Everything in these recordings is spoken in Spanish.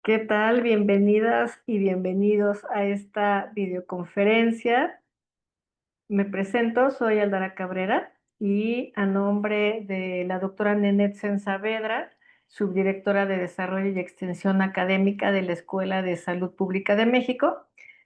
¿Qué tal? Bienvenidas y bienvenidos a esta videoconferencia. Me presento, soy Aldara Cabrera y a nombre de la doctora Nenet Saavedra, subdirectora de Desarrollo y Extensión Académica de la Escuela de Salud Pública de México,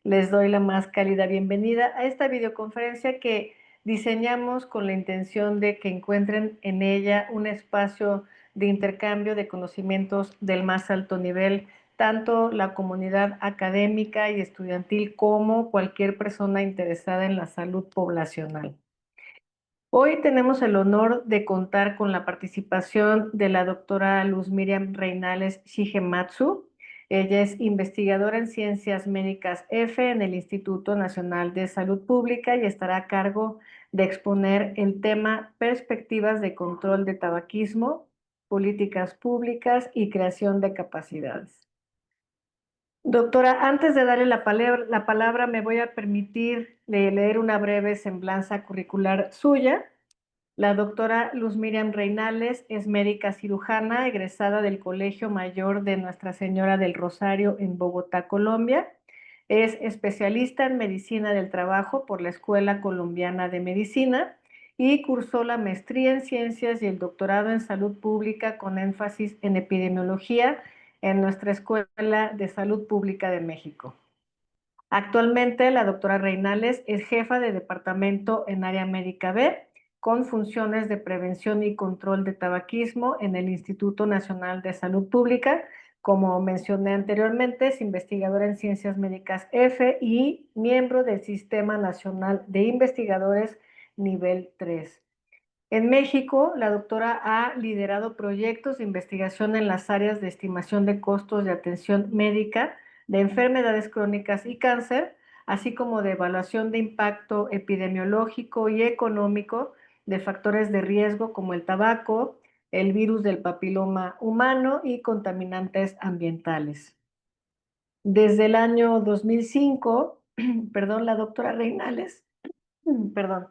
les doy la más cálida bienvenida a esta videoconferencia que diseñamos con la intención de que encuentren en ella un espacio de intercambio de conocimientos del más alto nivel, tanto la comunidad académica y estudiantil como cualquier persona interesada en la salud poblacional. Hoy tenemos el honor de contar con la participación de la doctora Luz Miriam Reinales Shigematsu. Ella es investigadora en Ciencias Médicas F en el Instituto Nacional de Salud Pública y estará a cargo de exponer el tema Perspectivas de control de tabaquismo, políticas públicas y creación de capacidades. Doctora, antes de darle la palabra, me voy a permitir leer una breve semblanza curricular suya. La doctora Luz Miriam Reinales es médica cirujana, egresada del Colegio Mayor de Nuestra Señora del Rosario en Bogotá, Colombia. Es especialista en medicina del trabajo por la Escuela Colombiana de Medicina y cursó la maestría en ciencias y el doctorado en salud pública con énfasis en epidemiología en nuestra Escuela de Salud Pública de México. Actualmente, la doctora Reinales es jefa de departamento en área médica B, con funciones de prevención y control de tabaquismo en el Instituto Nacional de Salud Pública. Como mencioné anteriormente, es investigadora en Ciencias Médicas F y miembro del Sistema Nacional de Investigadores Nivel 3. En México, la doctora ha liderado proyectos de investigación en las áreas de estimación de costos de atención médica, de enfermedades crónicas y cáncer, así como de evaluación de impacto epidemiológico y económico de factores de riesgo como el tabaco, el virus del papiloma humano y contaminantes ambientales. Desde el año 2005, la doctora Reinales, perdón,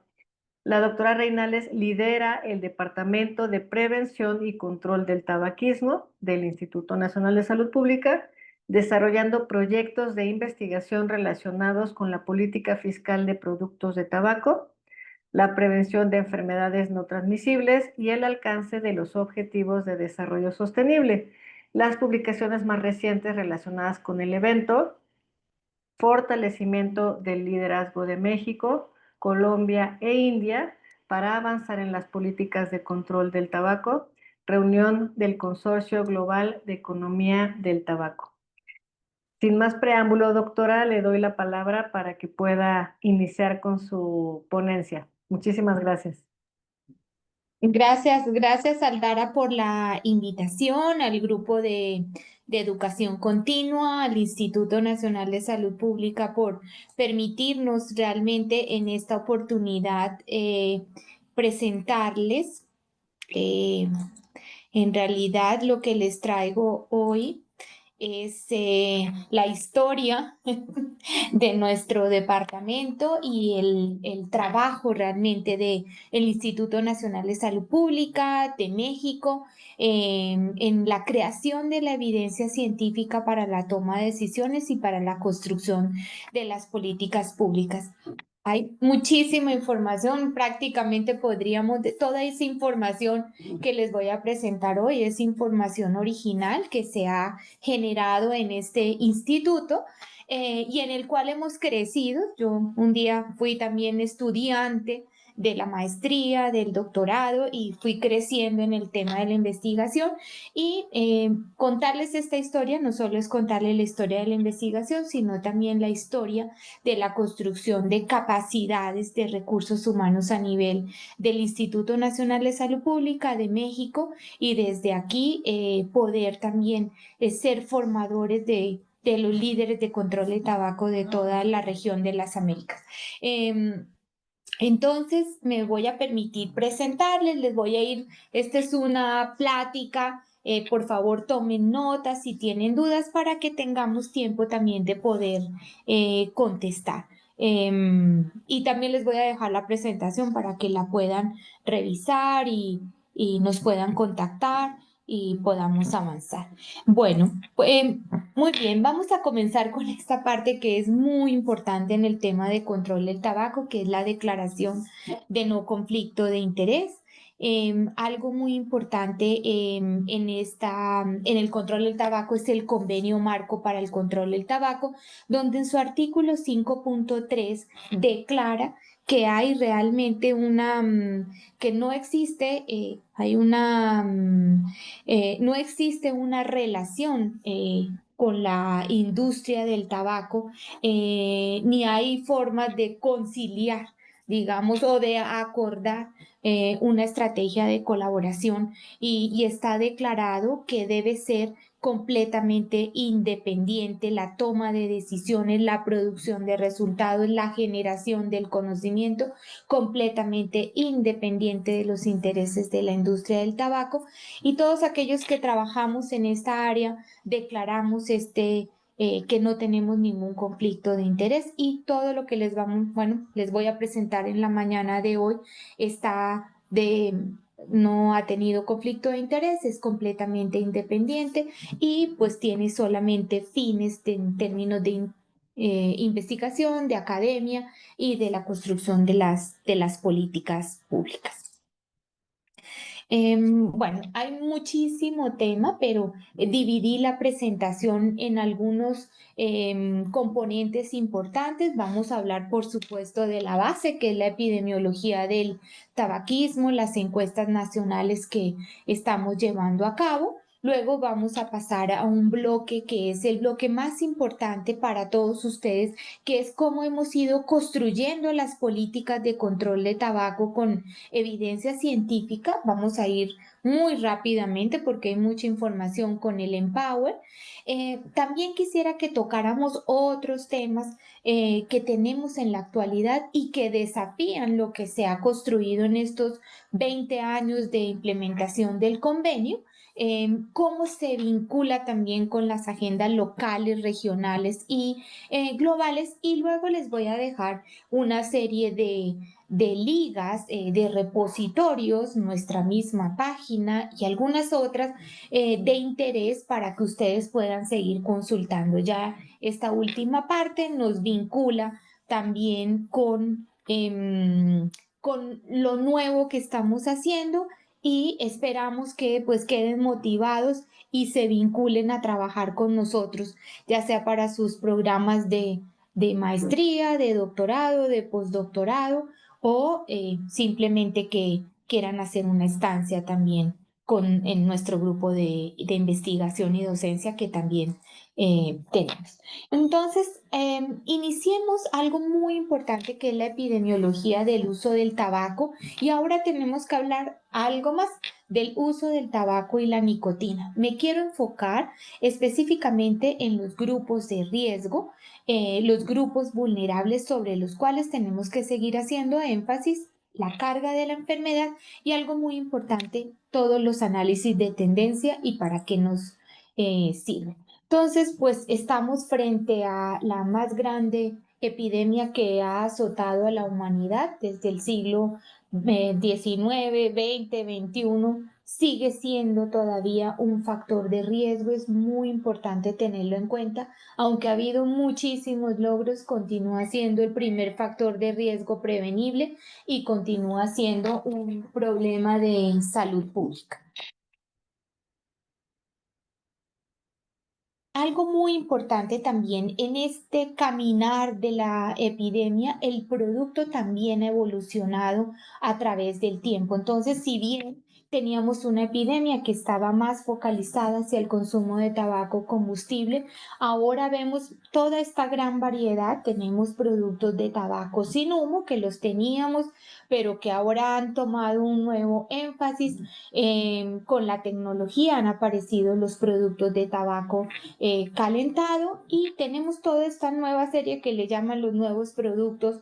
la doctora Reinales lidera el Departamento de Prevención y Control del Tabaquismo del Instituto Nacional de Salud Pública, desarrollando proyectos de investigación relacionados con la política fiscal de productos de tabaco, la prevención de enfermedades no transmisibles y el alcance de los objetivos de desarrollo sostenible. Las publicaciones más recientes relacionadas con el evento: fortalecimiento del liderazgo de México, Colombia e India para avanzar en las políticas de control del tabaco, reunión del Consorcio Global de Economía del Tabaco. Sin más preámbulo, doctora, le doy la palabra para que pueda iniciar con su ponencia. Muchísimas gracias. Gracias Aldara por la invitación al grupo de educación continua, al Instituto Nacional de Salud Pública por permitirnos realmente en esta oportunidad presentarles en realidad lo que les traigo hoy es la historia de nuestro departamento y el trabajo realmente del Instituto Nacional de Salud Pública de México en la creación de la evidencia científica para la toma de decisiones y para la construcción de las políticas públicas. Hay muchísima información, prácticamente podríamos, de toda esa información que les voy a presentar hoy es información original que se ha generado en este instituto y en el cual hemos crecido. Yo un día fui también estudiante de la maestría, del doctorado y fui creciendo en el tema de la investigación y contarles esta historia no solo es contarles la historia de la investigación, sino también la historia de la construcción de capacidades de recursos humanos a nivel del Instituto Nacional de Salud Pública de México y desde aquí poder también ser formadores de los líderes de control de tabaco de toda la región de las Américas. Entonces me voy a permitir presentarles, les voy a ir, esta es una plática, por favor tomen notas si tienen dudas para que tengamos tiempo también de poder contestar. Y también les voy a dejar la presentación para que la puedan revisar y nos puedan contactar y podamos avanzar. Bueno, muy bien, vamos a comenzar con esta parte que es muy importante en el tema de control del tabaco, que es la declaración de no conflicto de interés. Algo muy importante en el control del tabaco es el convenio marco para el control del tabaco, donde en su artículo 5.3 declara que hay realmente que no existe, no existe una relación con la industria del tabaco, ni hay formas de conciliar, digamos, o de acordar una estrategia de colaboración y está declarado que debe ser completamente independiente la toma de decisiones, la producción de resultados, la generación del conocimiento, completamente independiente de los intereses de la industria del tabaco. Y todos aquellos que trabajamos en esta área declaramos que no tenemos ningún conflicto de interés y todo lo que les voy a presentar en la mañana de hoy no ha tenido conflicto de interés, es completamente independiente y pues tiene solamente fines en términos de investigación, de academia y de la construcción de las políticas públicas. Bueno, hay muchísimo tema, pero dividí la presentación en algunos componentes importantes. Vamos a hablar, por supuesto, de la base, que es la epidemiología del tabaquismo, las encuestas nacionales que estamos llevando a cabo. Luego vamos a pasar a un bloque que es el bloque más importante para todos ustedes, que es cómo hemos ido construyendo las políticas de control de tabaco con evidencia científica. Vamos a ir muy rápidamente porque hay mucha información con el Empower. También quisiera que tocáramos otros temas que tenemos en la actualidad y que desafían lo que se ha construido en estos 20 años de implementación del convenio. Cómo se vincula también con las agendas locales, regionales y globales. Y luego les voy a dejar una serie de ligas, de repositorios, nuestra misma página y algunas otras de interés para que ustedes puedan seguir consultando. Ya esta última parte nos vincula también con lo nuevo que estamos haciendo y esperamos que pues queden motivados y se vinculen a trabajar con nosotros, ya sea para sus programas de maestría, de doctorado, de postdoctorado o simplemente que quieran hacer una estancia también en nuestro grupo de investigación y docencia que también tenemos. Entonces, iniciemos algo muy importante que es la epidemiología del uso del tabaco y ahora tenemos que hablar algo más del uso del tabaco y la nicotina. Me quiero enfocar específicamente en los grupos de riesgo, los grupos vulnerables sobre los cuales tenemos que seguir haciendo énfasis, la carga de la enfermedad y algo muy importante, todos los análisis de tendencia y para qué nos sirven. Entonces, pues estamos frente a la más grande epidemia que ha azotado a la humanidad desde el siglo XIX, XX, XXI. Sigue siendo todavía un factor de riesgo, es muy importante tenerlo en cuenta. Aunque ha habido muchísimos logros, continúa siendo el primer factor de riesgo prevenible y continúa siendo un problema de salud pública. Algo muy importante también en este caminar de la epidemia, el producto también ha evolucionado a través del tiempo. Entonces, si bien teníamos una epidemia que estaba más focalizada hacia el consumo de tabaco combustible, ahora vemos toda esta gran variedad. Tenemos productos de tabaco sin humo que los teníamos, pero que ahora han tomado un nuevo énfasis. Con la tecnología han aparecido los productos de tabaco calentado y tenemos toda esta nueva serie que le llaman los nuevos productos,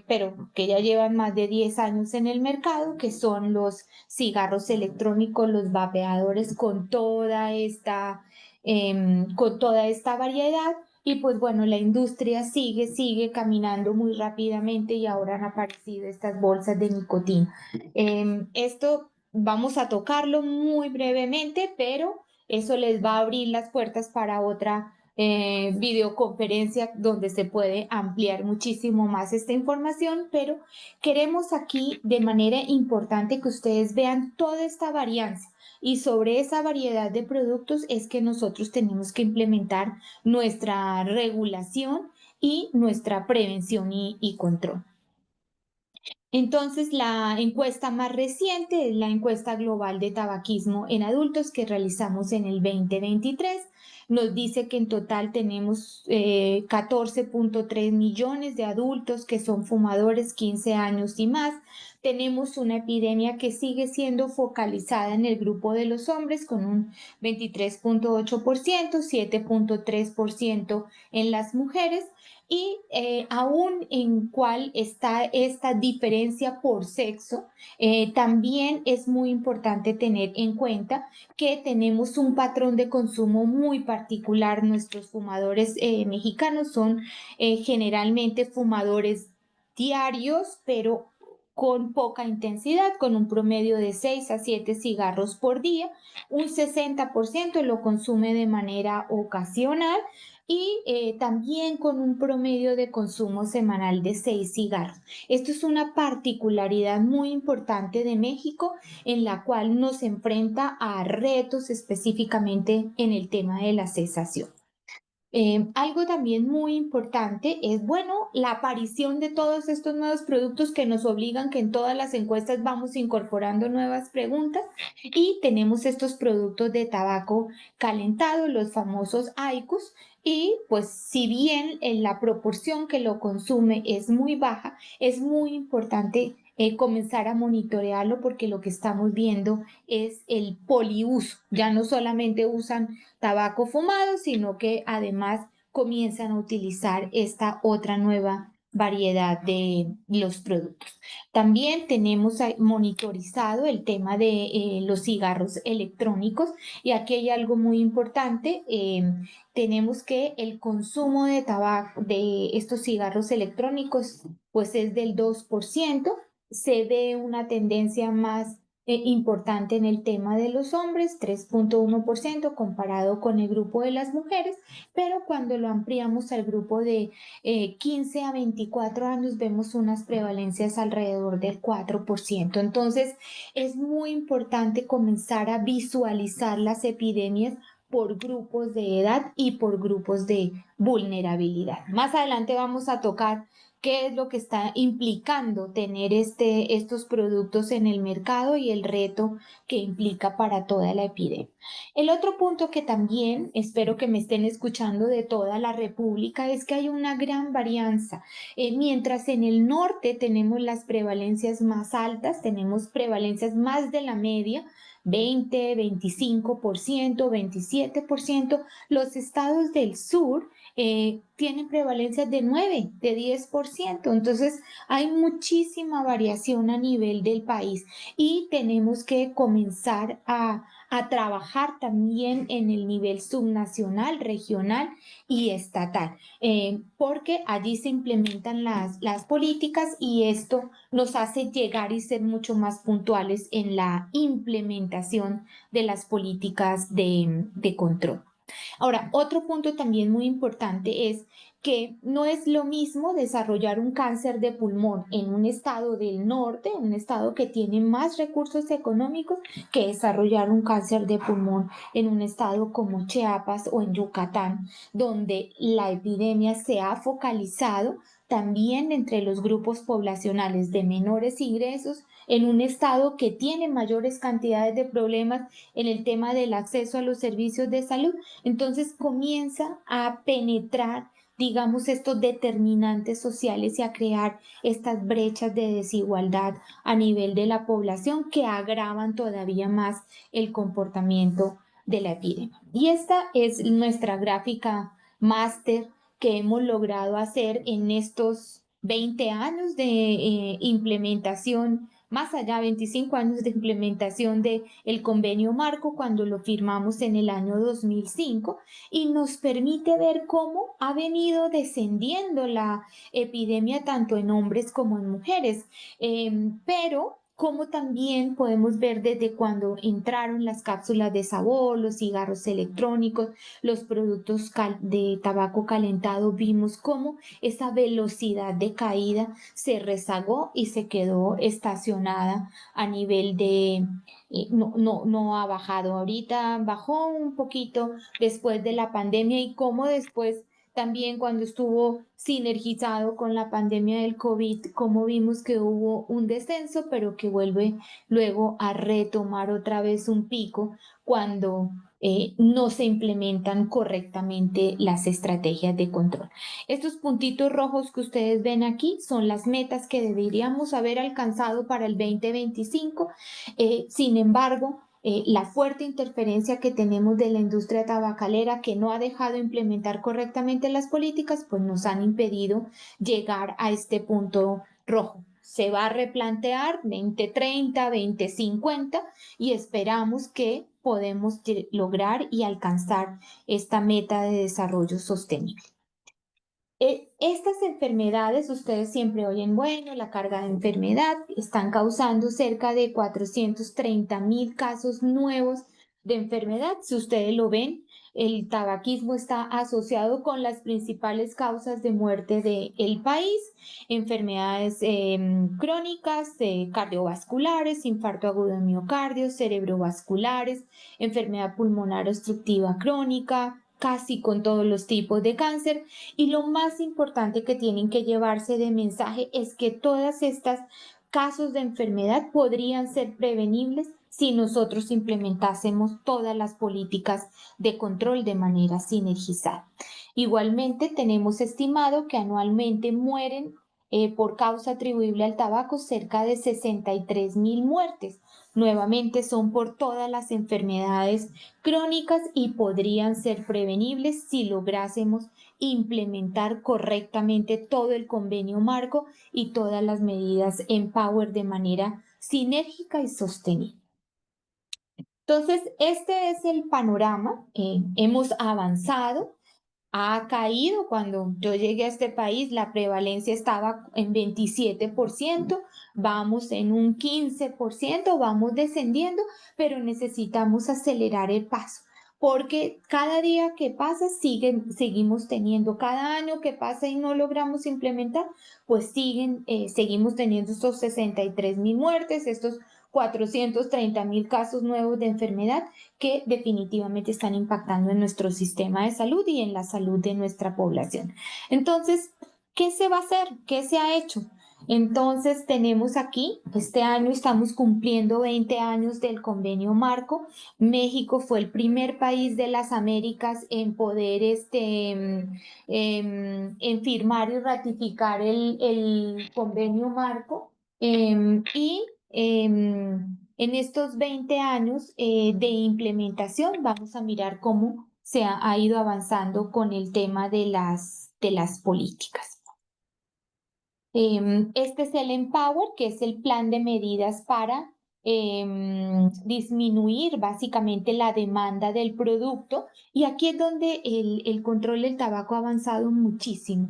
pero que ya llevan más de 10 años en el mercado, que son los cigarros electrónicos, los vapeadores con toda esta variedad. Y pues bueno, la industria sigue caminando muy rápidamente y ahora han aparecido estas bolsas de nicotina. Esto vamos a tocarlo muy brevemente, pero eso les va a abrir las puertas para otra videoconferencia donde se puede ampliar muchísimo más esta información, pero queremos aquí de manera importante que ustedes vean toda esta varianza. Y sobre esa variedad de productos es que nosotros tenemos que implementar nuestra regulación y nuestra prevención y control. Entonces, la encuesta más reciente es la encuesta global de tabaquismo en adultos que realizamos en el 2023. Nos dice que en total tenemos 14.3 millones de adultos que son fumadores 15 años y más. Tenemos una epidemia que sigue siendo focalizada en el grupo de los hombres con un 23.8%, 7.3% en las mujeres y aún en cuál está esta diferencia por sexo, también es muy importante tener en cuenta que tenemos un patrón de consumo muy particular. Nuestros fumadores mexicanos son generalmente fumadores diarios, pero con poca intensidad, con un promedio de 6 a 7 cigarros por día. Un 60% lo consume de manera ocasional y también con un promedio de consumo semanal de 6 cigarros. Esto es una particularidad muy importante de México en la cual nos enfrenta a retos específicamente en el tema de la cesación. Algo también muy importante es, bueno, la aparición de todos estos nuevos productos que nos obligan que en todas las encuestas vamos incorporando nuevas preguntas y tenemos estos productos de tabaco calentado, los famosos IQOS, y pues si bien en la proporción que lo consume es muy baja, es muy importante comenzar a monitorearlo porque lo que estamos viendo es el poliuso. Ya no solamente usan tabaco fumado, sino que además comienzan a utilizar esta otra nueva variedad de los productos. También tenemos monitorizado el tema de los cigarros electrónicos y aquí hay algo muy importante. Tenemos que el consumo de tabaco de estos cigarros electrónicos pues es del 2%. Se ve una tendencia más importante en el tema de los hombres, 3.1% comparado con el grupo de las mujeres, pero cuando lo ampliamos al grupo de 15 a 24 años vemos unas prevalencias alrededor del 4%. Entonces, es muy importante comenzar a visualizar las epidemias por grupos de edad y por grupos de vulnerabilidad. Más adelante vamos a tocar qué es lo que está implicando tener estos productos en el mercado y el reto que implica para toda la epidemia. El otro punto que también espero que me estén escuchando de toda la República es que hay una gran varianza. Mientras en el norte tenemos las prevalencias más altas, tenemos prevalencias más de la media, 20, 25%, 27%, los estados del sur tienen prevalencias de 9, de 10%. Entonces, hay muchísima variación a nivel del país y tenemos que comenzar a trabajar también en el nivel subnacional, regional y estatal, porque allí se implementan las políticas y esto nos hace llegar y ser mucho más puntuales en la implementación de las políticas de control. Ahora, otro punto también muy importante es que no es lo mismo desarrollar un cáncer de pulmón en un estado del norte, un estado que tiene más recursos económicos, que desarrollar un cáncer de pulmón en un estado como Chiapas o en Yucatán, donde la epidemia se ha focalizado también entre los grupos poblacionales de menores ingresos, en un estado que tiene mayores cantidades de problemas en el tema del acceso a los servicios de salud. Entonces comienza a penetrar, digamos, estos determinantes sociales y a crear estas brechas de desigualdad a nivel de la población que agravan todavía más el comportamiento de la epidemia. Y esta es nuestra gráfica máster que hemos logrado hacer en estos 20 años de implementación, más allá, 25 años de implementación del convenio marco cuando lo firmamos en el año 2005 y nos permite ver cómo ha venido descendiendo la epidemia tanto en hombres como en mujeres. Pero como también podemos ver desde cuando entraron las cápsulas de sabor, los cigarros electrónicos, los productos de tabaco calentado, vimos cómo esa velocidad de caída se rezagó y se quedó estacionada a nivel de, no ha bajado ahorita, bajó un poquito después de la pandemia y cómo después también cuando estuvo sinergizado con la pandemia del COVID, como vimos que hubo un descenso, pero que vuelve luego a retomar otra vez un pico cuando no se implementan correctamente las estrategias de control. Estos puntitos rojos que ustedes ven aquí son las metas que deberíamos haber alcanzado para el 2025. Sin embargo, la fuerte interferencia que tenemos de la industria tabacalera que no ha dejado implementar correctamente las políticas, pues nos han impedido llegar a este punto rojo. Se va a replantear 2030, 2050 y esperamos que podemos lograr y alcanzar esta meta de desarrollo sostenible. Estas enfermedades, ustedes siempre oyen, bueno, la carga de enfermedad, están causando cerca de 430,000 casos nuevos de enfermedad. Si ustedes lo ven, el tabaquismo está asociado con las principales causas de muerte del país, enfermedades crónicas, cardiovasculares, infarto agudo de miocardio, cerebrovasculares, enfermedad pulmonar obstructiva crónica, casi con todos los tipos de cáncer. Y lo más importante que tienen que llevarse de mensaje es que todas estas casos de enfermedad podrían ser prevenibles si nosotros implementásemos todas las políticas de control de manera sinergizada. Igualmente, tenemos estimado que anualmente mueren por causa atribuible al tabaco cerca de 63,000 muertes. Nuevamente son por todas las enfermedades crónicas y podrían ser prevenibles si lográsemos implementar correctamente todo el convenio marco y todas las medidas en Power de manera sinérgica y sostenible. Entonces, este es el panorama. Hemos avanzado. Ha caído. Cuando yo llegué a este país, la prevalencia estaba en 27%, vamos en un 15%, vamos descendiendo, pero necesitamos acelerar el paso, porque cada día que pasa seguimos teniendo, cada año que pasa y no logramos implementar, pues seguimos teniendo estos 63,000 muertes, estos 430,000 casos nuevos de enfermedad que definitivamente están impactando en nuestro sistema de salud y en la salud de nuestra población. Entonces, ¿qué se va a hacer? ¿Qué se ha hecho? Entonces, tenemos aquí, este año estamos cumpliendo 20 años del convenio marco. México fue el primer país de las Américas en poder en firmar y ratificar el convenio marco. En estos 20 años de implementación vamos a mirar cómo se ha ido avanzando con el tema de las políticas. Este es el Empower, que es el plan de medidas para disminuir básicamente la demanda del producto. Y aquí es donde el control del tabaco ha avanzado muchísimo.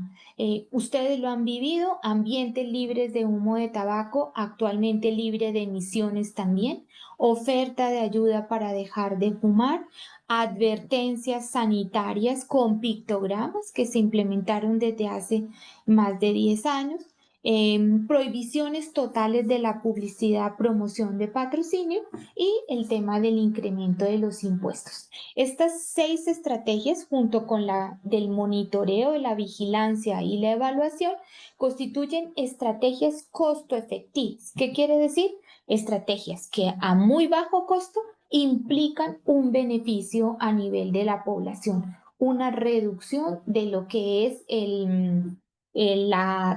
Ustedes lo han vivido, ambientes libres de humo de tabaco, actualmente libre de emisiones también, oferta de ayuda para dejar de fumar, advertencias sanitarias con pictogramas que se implementaron desde hace más de 10 años, prohibiciones totales de la publicidad, promoción de patrocinio y el tema del incremento de los impuestos. Estas 6 estrategias, junto con la del monitoreo, de la vigilancia y la evaluación, constituyen estrategias costo efectivas. ¿Qué quiere decir? Estrategias que a muy bajo costo implican un beneficio a nivel de la población, una reducción de lo que es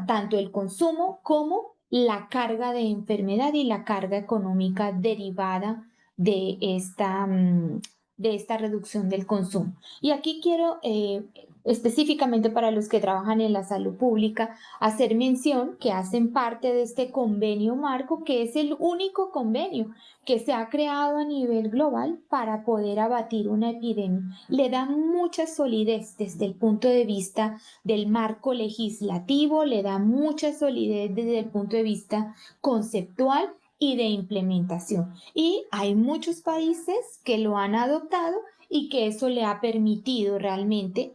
tanto el consumo como la carga de enfermedad y la carga económica derivada de esta reducción del consumo. Y aquí quiero, específicamente para los que trabajan en la salud pública, hacer mención que hacen parte de este convenio marco, que es el único convenio que se ha creado a nivel global para poder abatir una epidemia. Le da mucha solidez desde el punto de vista del marco legislativo, le da mucha solidez desde el punto de vista conceptual y de implementación. Y hay muchos países que lo han adoptado y que eso le ha permitido realmente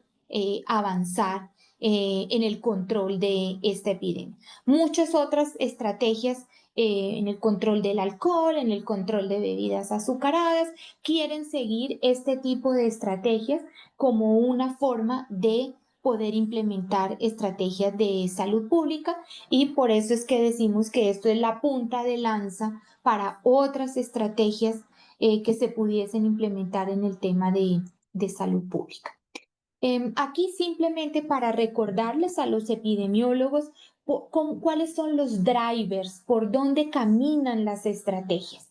avanzar en el control de esta epidemia. Muchas otras estrategias en el control del alcohol, en el control de bebidas azucaradas, quieren seguir este tipo de estrategias como una forma de poder implementar estrategias de salud pública y por eso es que decimos que esto es la punta de lanza para otras estrategias que se pudiesen implementar en el tema de salud pública. Aquí simplemente para recordarles a los epidemiólogos cuáles son los drivers, por dónde caminan las estrategias.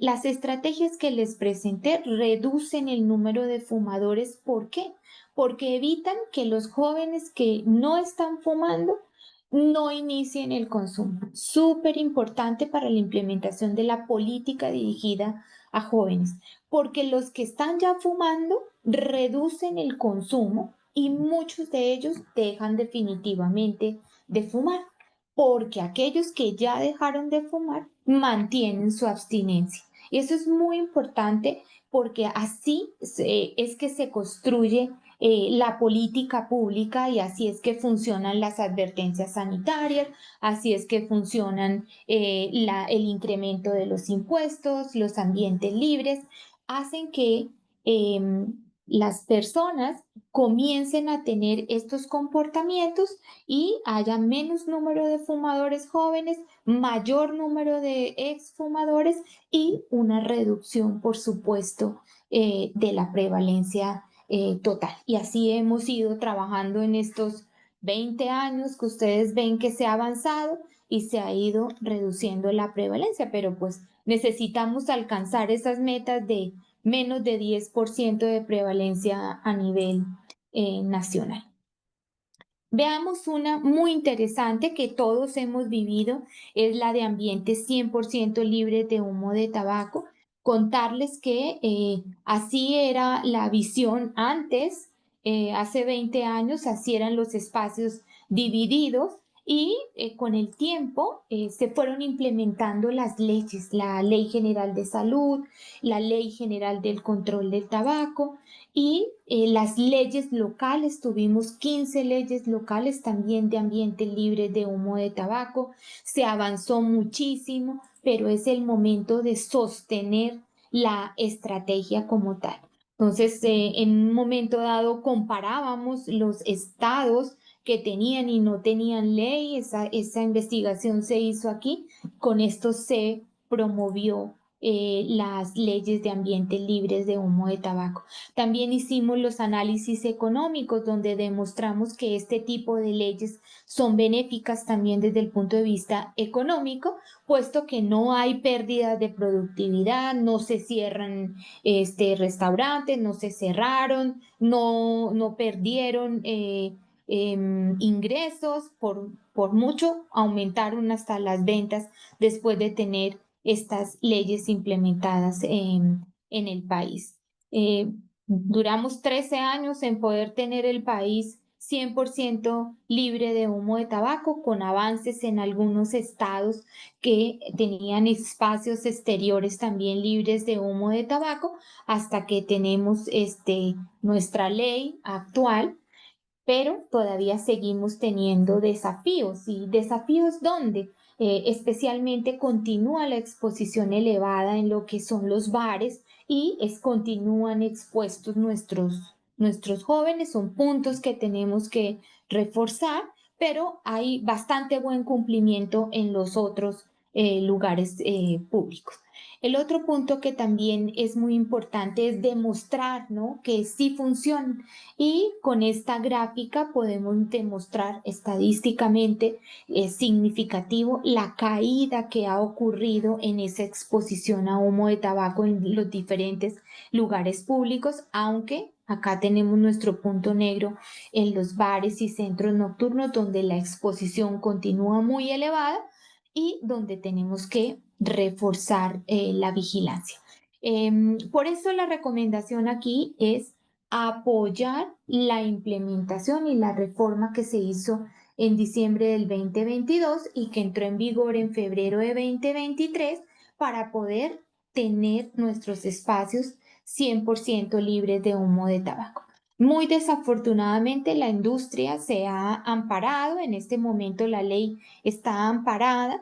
Las estrategias que les presenté reducen el número de fumadores. ¿Por qué? Porque evitan que los jóvenes que no están fumando no inicien el consumo. Súper importante para la implementación de la política dirigida a jóvenes, porque los que están ya fumando reducen el consumo y muchos de ellos dejan definitivamente de fumar, porque aquellos que ya dejaron de fumar mantienen su abstinencia. Y eso es muy importante porque así es que se construye la política pública y así es que funcionan las advertencias sanitarias, así es que funcionan el incremento de los impuestos, los ambientes libres, hacen que las personas comiencen a tener estos comportamientos y haya menos número de fumadores jóvenes, mayor número de exfumadores y una reducción, por supuesto, de la prevalencia total. Y así hemos ido trabajando en estos 20 años que ustedes ven que se ha avanzado y se ha ido reduciendo la prevalencia, pero pues necesitamos alcanzar esas metas de menos de 10% de prevalencia a nivel nacional. Veamos una muy interesante que todos hemos vivido, es la de ambientes 100% libres de humo de tabaco. Contarles que así era la visión antes, hace 20 años, así eran los espacios divididos y con el tiempo se fueron implementando las leyes, la Ley General de Salud, la Ley General del Control del Tabaco, y las leyes locales, tuvimos 15 leyes locales también de ambiente libre de humo de tabaco, se avanzó muchísimo, pero es el momento de sostener la estrategia como tal. Entonces, en un momento dado comparábamos los estados que tenían y no tenían ley, esa investigación se hizo aquí, con esto se promovió las leyes de ambientes libres de humo de tabaco. También hicimos los análisis económicos donde demostramos que este tipo de leyes son benéficas también desde el punto de vista económico, puesto que no hay pérdidas de productividad, no se cierran restaurantes, no se cerraron, no perdieron ingresos, por mucho aumentaron hasta las ventas después de tener estas leyes implementadas en el país. Duramos 13 años en poder tener el país 100% libre de humo de tabaco, con avances en algunos estados que tenían espacios exteriores también libres de humo de tabaco, hasta que tenemos nuestra ley actual, pero todavía seguimos teniendo desafíos. ¿Y desafíos dónde? Especialmente continúa la exposición elevada en lo que son los bares y continúan expuestos nuestros jóvenes, son puntos que tenemos que reforzar, pero hay bastante buen cumplimiento en los otros lugares públicos. El otro punto que también es muy importante es demostrar, ¿no?, que sí funciona. Y con esta gráfica podemos demostrar estadísticamente significativo la caída que ha ocurrido en esa exposición a humo de tabaco en los diferentes lugares públicos, aunque acá tenemos nuestro punto negro en los bares y centros nocturnos donde la exposición continúa muy elevada y donde tenemos que reforzar la vigilancia. Por eso la recomendación aquí es apoyar la implementación y la reforma que se hizo en diciembre del 2022 y que entró en vigor en febrero de 2023 para poder tener nuestros espacios 100% libres de humo de tabaco. Muy desafortunadamente, la industria se ha amparado. En este momento la ley está amparada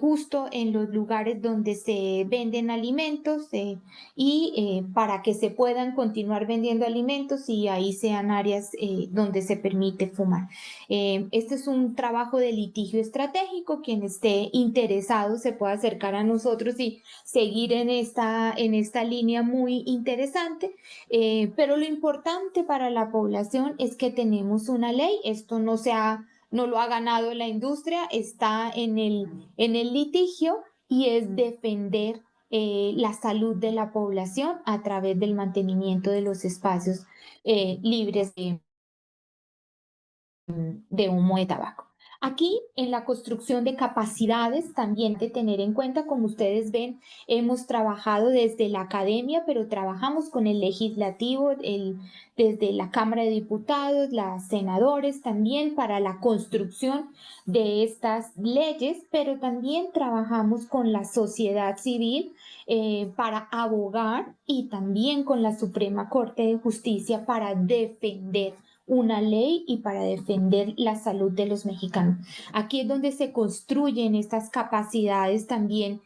justo en los lugares donde se venden alimentos para que se puedan continuar vendiendo alimentos y ahí sean áreas donde se permite fumar. Este es un trabajo de litigio estratégico. Quien esté interesado se puede acercar a nosotros y seguir en esta línea muy interesante. Pero lo importante para la población es que tenemos una ley. Esto no lo ha ganado la industria, está en el litigio y es defender la salud de la población a través del mantenimiento de los espacios libres de humo de tabaco. Aquí en la construcción de capacidades también de tener en cuenta, como ustedes ven, hemos trabajado desde la academia, pero trabajamos con el legislativo, desde la Cámara de Diputados, las senadores también para la construcción de estas leyes, pero también trabajamos con la sociedad civil para abogar y también con la Suprema Corte de Justicia para defender una ley y para defender la salud de los mexicanos. Aquí es donde se construyen estas capacidades también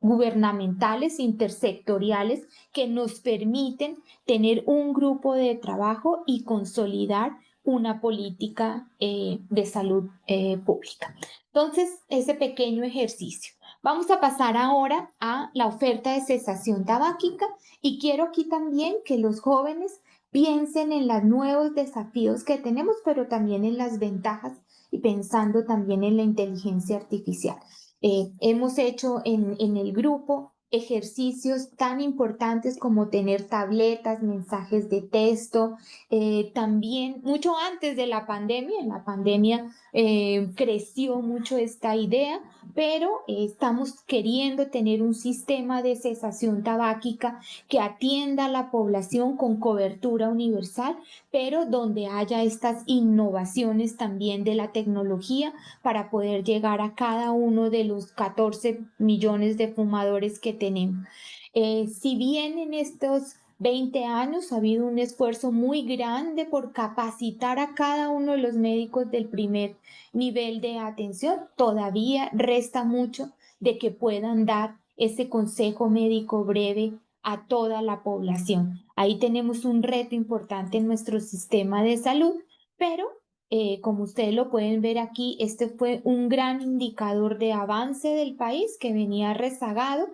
gubernamentales, intersectoriales, que nos permiten tener un grupo de trabajo y consolidar una política de salud pública. Entonces, ese pequeño ejercicio. Vamos a pasar ahora a la oferta de cesación tabáquica y quiero aquí también que los jóvenes piensen en los nuevos desafíos que tenemos, pero también en las ventajas y pensando también en la inteligencia artificial. Hemos hecho en el grupo ejercicios tan importantes como tener tabletas, mensajes de texto, también mucho antes de la pandemia. En la pandemia creció mucho esta idea, pero estamos queriendo tener un sistema de cesación tabáquica que atienda a la población con cobertura universal, pero donde haya estas innovaciones también de la tecnología para poder llegar a cada uno de los 14 millones de fumadores que tenemos. Si bien en estos 20 años ha habido un esfuerzo muy grande por capacitar a cada uno de los médicos del primer nivel de atención, todavía resta mucho de que puedan dar ese consejo médico breve a toda la población. Ahí tenemos un reto importante en nuestro sistema de salud, pero como ustedes lo pueden ver aquí, este fue un gran indicador de avance del país que venía rezagado.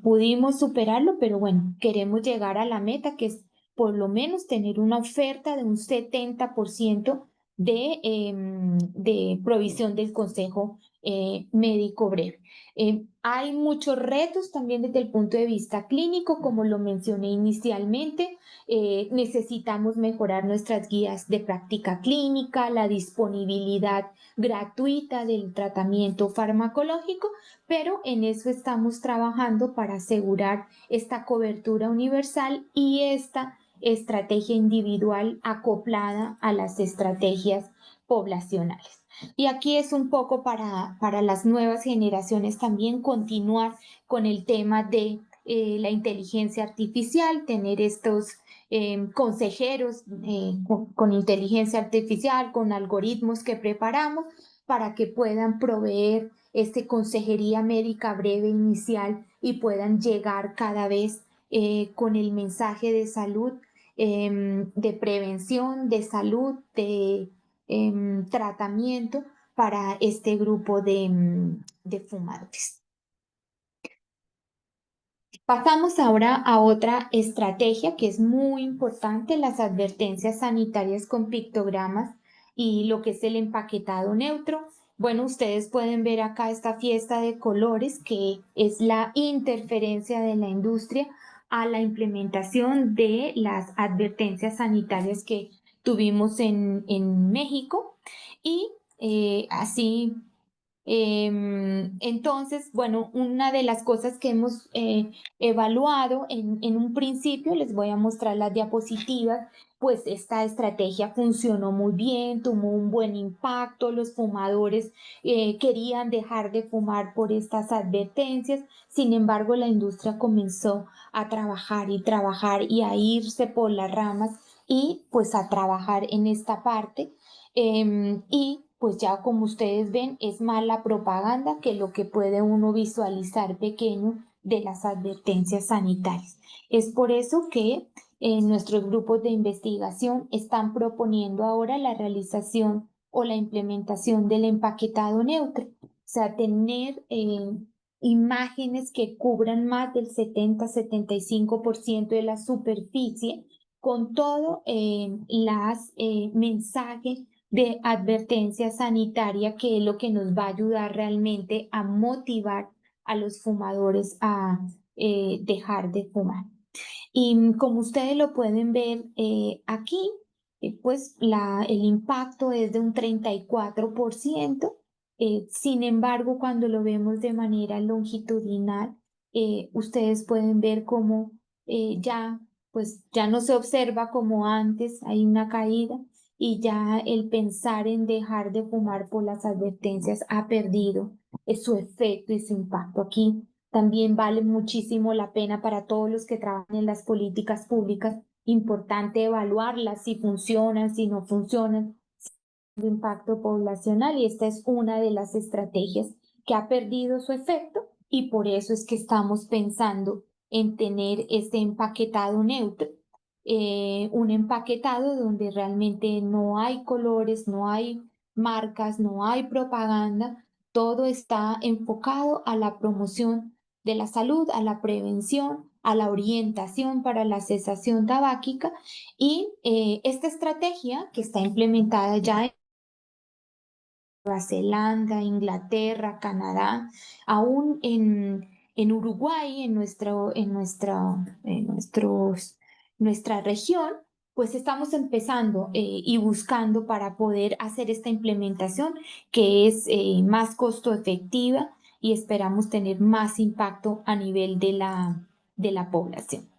Pudimos superarlo, pero bueno, queremos llegar a la meta, que es por lo menos tener una oferta de un 70% de provisión del consejo médico breve. Hay muchos retos también desde el punto de vista clínico, como lo mencioné inicialmente. Necesitamos mejorar nuestras guías de práctica clínica, la disponibilidad gratuita del tratamiento farmacológico, pero en eso estamos trabajando para asegurar esta cobertura universal y esta estrategia individual acoplada a las estrategias poblacionales. Y aquí es un poco para las nuevas generaciones también continuar con el tema de la inteligencia artificial, tener estos consejeros con inteligencia artificial, con algoritmos que preparamos para que puedan proveer consejería médica breve inicial y puedan llegar cada vez con el mensaje de salud, de prevención, de salud, de tratamiento para este grupo de fumadores. Pasamos ahora a otra estrategia que es muy importante, las advertencias sanitarias con pictogramas y lo que es el empaquetado neutro. Bueno, ustedes pueden ver acá esta fiesta de colores que es la interferencia de la industria a la implementación de las advertencias sanitarias que tuvimos en México y así Entonces, bueno, una de las cosas que hemos evaluado en un principio, les voy a mostrar las diapositivas, pues esta estrategia funcionó muy bien, tuvo un buen impacto, los fumadores querían dejar de fumar por estas advertencias. Sin embargo, la industria comenzó a trabajar y a irse por las ramas y pues a trabajar en esta parte. Y pues ya como ustedes ven, es más la propaganda que lo que puede uno visualizar pequeño de las advertencias sanitarias. Es por eso que nuestros grupos de investigación están proponiendo ahora la realización o la implementación del empaquetado neutro, o sea, tener imágenes que cubran más del 70-75% de la superficie con todo las mensajes de advertencia sanitaria, que es lo que nos va a ayudar realmente a motivar a los fumadores a dejar de fumar. Y como ustedes lo pueden ver aquí, pues el impacto es de un 34%. Sin embargo, cuando lo vemos de manera longitudinal, ustedes pueden ver cómo ya no se observa como antes, hay una caída y ya el pensar en dejar de fumar por las advertencias ha perdido su efecto y su impacto. Aquí también vale muchísimo la pena para todos los que trabajan en las políticas públicas, importante evaluarlas, si funcionan, si no funcionan, el impacto poblacional, y esta es una de las estrategias que ha perdido su efecto y por eso es que estamos pensando en tener este empaquetado neutro, un empaquetado donde realmente no hay colores, no hay marcas, no hay propaganda, todo está enfocado a la promoción de la salud, a la prevención, a la orientación para la cesación tabáquica y esta estrategia que está implementada ya Nueva Zelanda, Inglaterra, Canadá, aún en Uruguay, nuestra región, pues estamos empezando y buscando para poder hacer esta implementación que es más costo efectiva y esperamos tener más impacto a nivel de la población.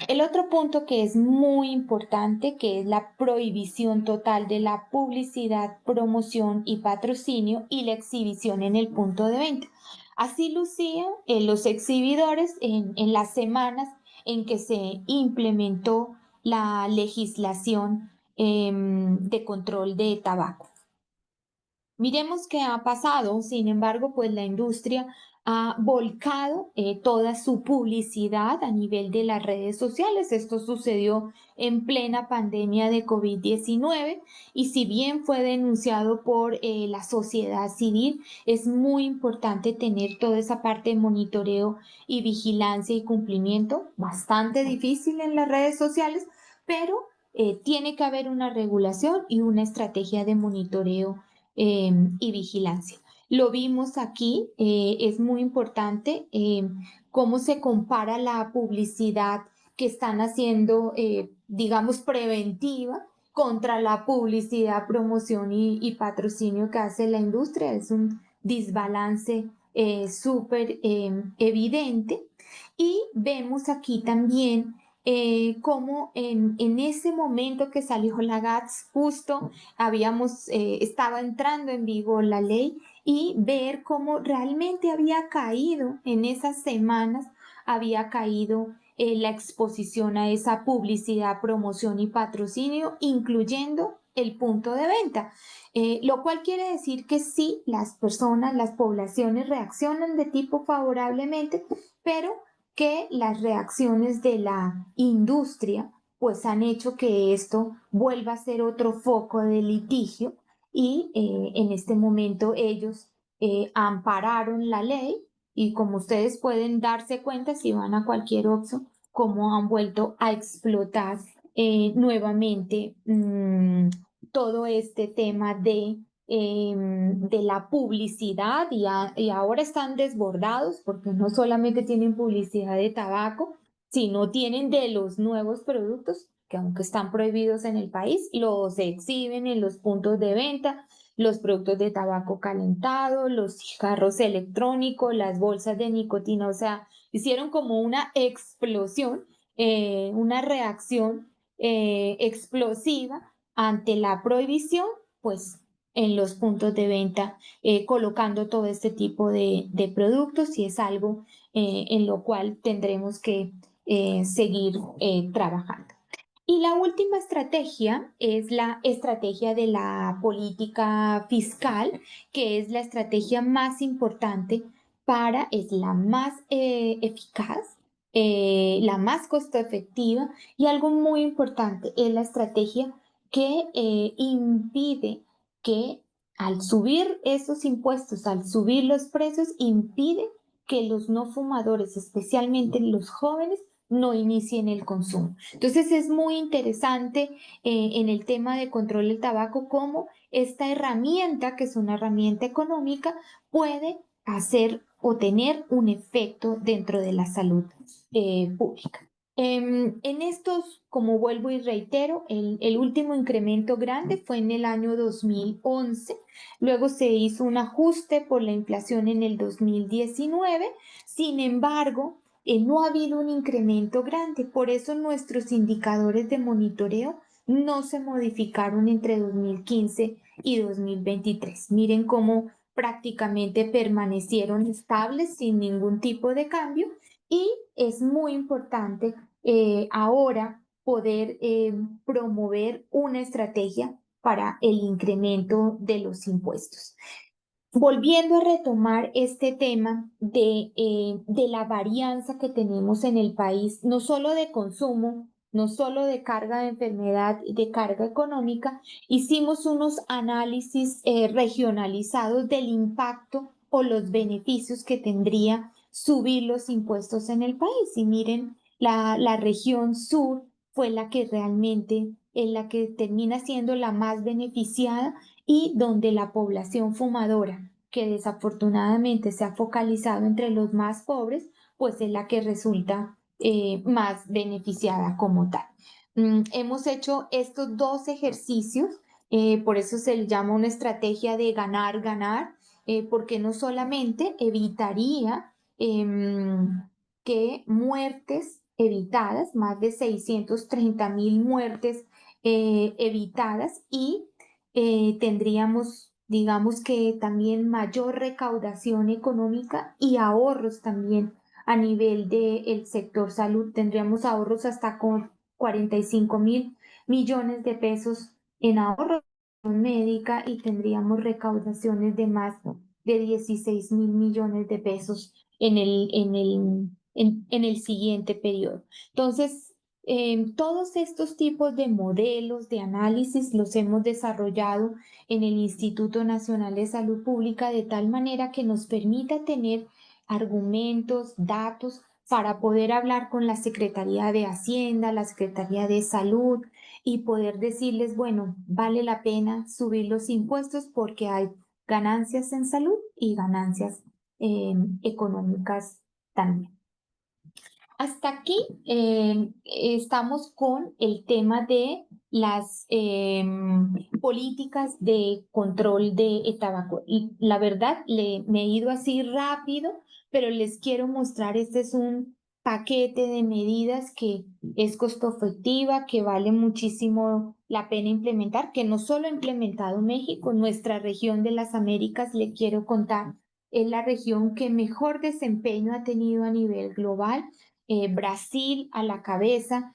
El otro punto que es muy importante, que es la prohibición total de la publicidad, promoción y patrocinio y la exhibición en el punto de venta. Así lucían los exhibidores en las semanas en que se implementó la legislación de control de tabaco. Miremos qué ha pasado, sin embargo, pues la industria ha volcado toda su publicidad a nivel de las redes sociales. Esto sucedió en plena pandemia de COVID-19 y si bien fue denunciado por la sociedad civil, es muy importante tener toda esa parte de monitoreo y vigilancia y cumplimiento, bastante difícil en las redes sociales, pero tiene que haber una regulación y una estrategia de monitoreo y vigilancia. Lo vimos aquí, es muy importante cómo se compara la publicidad que están haciendo, digamos, preventiva contra la publicidad, promoción y patrocinio que hace la industria. Es un desbalance súper evidente. Y vemos aquí también cómo en ese momento que salió la GATS, justo estaba entrando en vigor la ley y ver cómo realmente había caído en esas semanas, había caído la exposición a esa publicidad, promoción y patrocinio, incluyendo el punto de venta. Lo cual quiere decir que sí, las personas, las poblaciones reaccionan de tipo favorablemente, pero que las reacciones de la industria pues han hecho que esto vuelva a ser otro foco de litigio y en este momento ellos ampararon la ley y como ustedes pueden darse cuenta si van a cualquier Oxxo, cómo han vuelto a explotar nuevamente todo este tema de la publicidad y ahora están desbordados porque no solamente tienen publicidad de tabaco, sino tienen de los nuevos productos que aunque están prohibidos en el país, los exhiben en los puntos de venta los productos de tabaco calentado, los cigarros electrónicos, las bolsas de nicotina, o sea, hicieron como una explosión, una reacción explosiva ante la prohibición, pues en los puntos de venta, colocando todo este tipo de productos, y es algo en lo cual tendremos que seguir trabajando. Y la última estrategia es la estrategia de la política fiscal, que es la estrategia más importante es la más eficaz, la más costo efectiva, y algo muy importante es la estrategia que impide que al subir esos impuestos, al subir los precios, impide que los no fumadores, especialmente los jóvenes, no inicien el consumo. Entonces es muy interesante en el tema de control del tabaco cómo esta herramienta, que es una herramienta económica, puede hacer o tener un efecto dentro de la salud pública. En estos, como vuelvo y reitero, el último incremento grande fue en el año 2011, luego se hizo un ajuste por la inflación en el 2019, sin embargo, no ha habido un incremento grande, por eso nuestros indicadores de monitoreo no se modificaron entre 2015 y 2023. Miren cómo prácticamente permanecieron estables sin ningún tipo de cambio, y es muy importante ahora poder promover una estrategia para el incremento de los impuestos. Volviendo a retomar este tema de la varianza que tenemos en el país, no solo de consumo, no solo de carga de enfermedad, de carga económica, hicimos unos análisis regionalizados del impacto o los beneficios que tendría subir los impuestos en el país. Y miren, la región sur fue la que realmente es la que termina siendo la más beneficiada, y donde la población fumadora, que desafortunadamente se ha focalizado entre los más pobres, pues es la que resulta más beneficiada como tal. Hemos hecho estos dos ejercicios, por eso se le llama una estrategia de ganar, ganar, porque no solamente evitaría que muertes evitadas, más de 630,000 muertes evitadas, y tendríamos, digamos que también mayor recaudación económica y ahorros también a nivel del sector salud. Tendríamos ahorros hasta con 45,000 millones de pesos en ahorros médica, y tendríamos recaudaciones de más de 16,000 millones de pesos en el siguiente periodo. Entonces, todos estos tipos de modelos de análisis los hemos desarrollado en el Instituto Nacional de Salud Pública, de tal manera que nos permita tener argumentos, datos para poder hablar con la Secretaría de Hacienda, la Secretaría de Salud, y poder decirles, bueno, vale la pena subir los impuestos porque hay ganancias en salud y ganancias económicas también. Hasta aquí estamos con el tema de las políticas de control de tabaco. Y la verdad, me he ido así rápido, pero les quiero mostrar, este es un paquete de medidas que es costo efectiva, que vale muchísimo la pena implementar, que no solo ha implementado México, nuestra región de las Américas, le quiero contar, es la región que mejor desempeño ha tenido a nivel global. Brasil a la cabeza,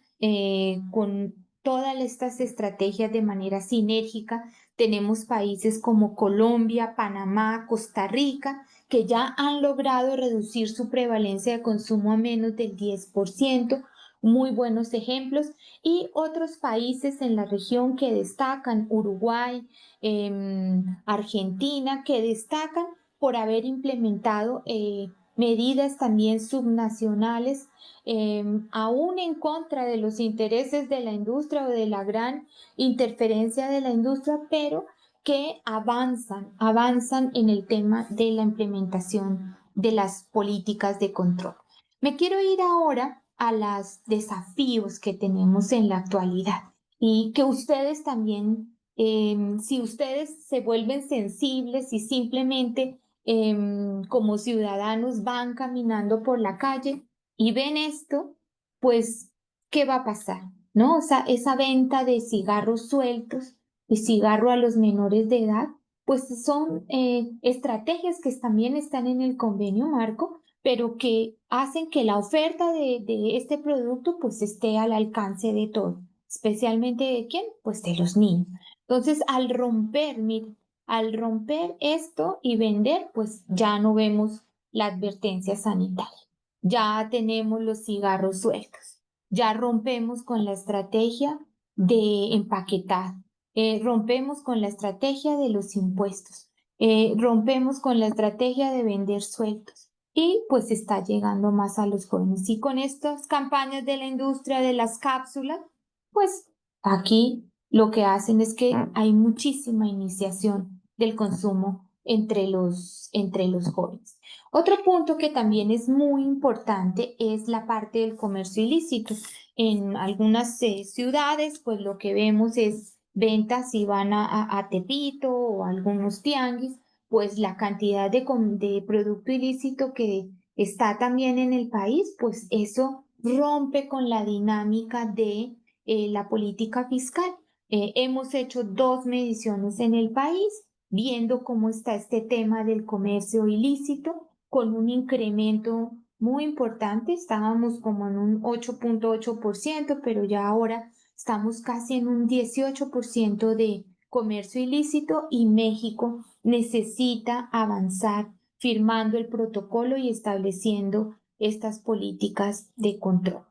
con todas estas estrategias de manera sinérgica. Tenemos países como Colombia, Panamá, Costa Rica, que ya han logrado reducir su prevalencia de consumo a menos del 10%, muy buenos ejemplos, y otros países en la región que destacan, Uruguay, Argentina, que destacan por haber implementado medidas también subnacionales, aún en contra de los intereses de la industria o de la gran interferencia de la industria, pero que avanzan en el tema de la implementación de las políticas de control. Me quiero ir ahora a los desafíos que tenemos en la actualidad y que ustedes también Si ustedes se vuelven sensibles y simplemente como ciudadanos van caminando por la calle y ven esto, pues, ¿qué va a pasar? ¿No? O sea, esa venta de cigarros sueltos, de cigarro a los menores de edad, pues son estrategias que también están en el convenio marco, pero que hacen que la oferta de este producto pues esté al alcance de todos, especialmente de quién, pues de los niños. Entonces, mire, al romper esto y vender, pues ya no vemos la advertencia sanitaria, ya tenemos los cigarros sueltos, ya rompemos con la estrategia de empaquetar, rompemos con la estrategia de los impuestos, rompemos con la estrategia de vender sueltos y pues está llegando más a los jóvenes. Y con estas campañas de la industria de las cápsulas, pues aquí lo que hacen es que hay muchísima iniciación del consumo entre los jóvenes. Otro punto que también es muy importante es la parte del comercio ilícito. En algunas ciudades, pues lo que vemos es ventas si van a Tepito o a algunos tianguis, pues la cantidad de producto ilícito que está también en el país, pues eso rompe con la dinámica de la política fiscal. Hemos hecho 2 mediciones en el país, viendo cómo está este tema del comercio ilícito, con un incremento muy importante. Estábamos como en un 8.8%, pero ya ahora estamos casi en un 18% de comercio ilícito y México necesita avanzar firmando el protocolo y estableciendo estas políticas de control.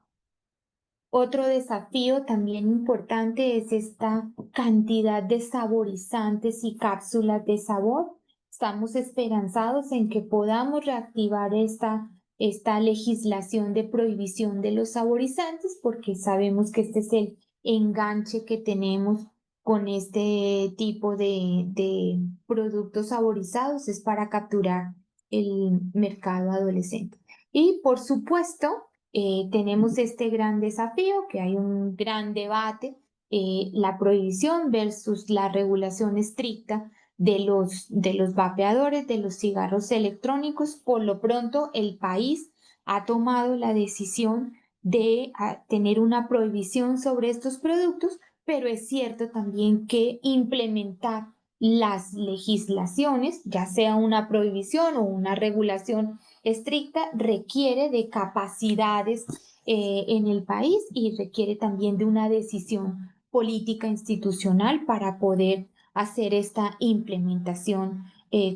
Otro desafío también importante es esta cantidad de saborizantes y cápsulas de sabor. Estamos esperanzados en que podamos reactivar esta legislación de prohibición de los saborizantes porque sabemos que este es el enganche que tenemos con este tipo de productos saborizados, es para capturar el mercado adolescente. Y por supuesto, tenemos este gran desafío, que hay un gran debate, la prohibición versus la regulación estricta de los vapeadores, de los cigarros electrónicos. Por lo pronto, el país ha tomado la decisión de tener una prohibición sobre estos productos, pero es cierto también que implementar las legislaciones, ya sea una prohibición o una regulación estricta, requiere de capacidades en el país y requiere también de una decisión política institucional para poder hacer esta implementación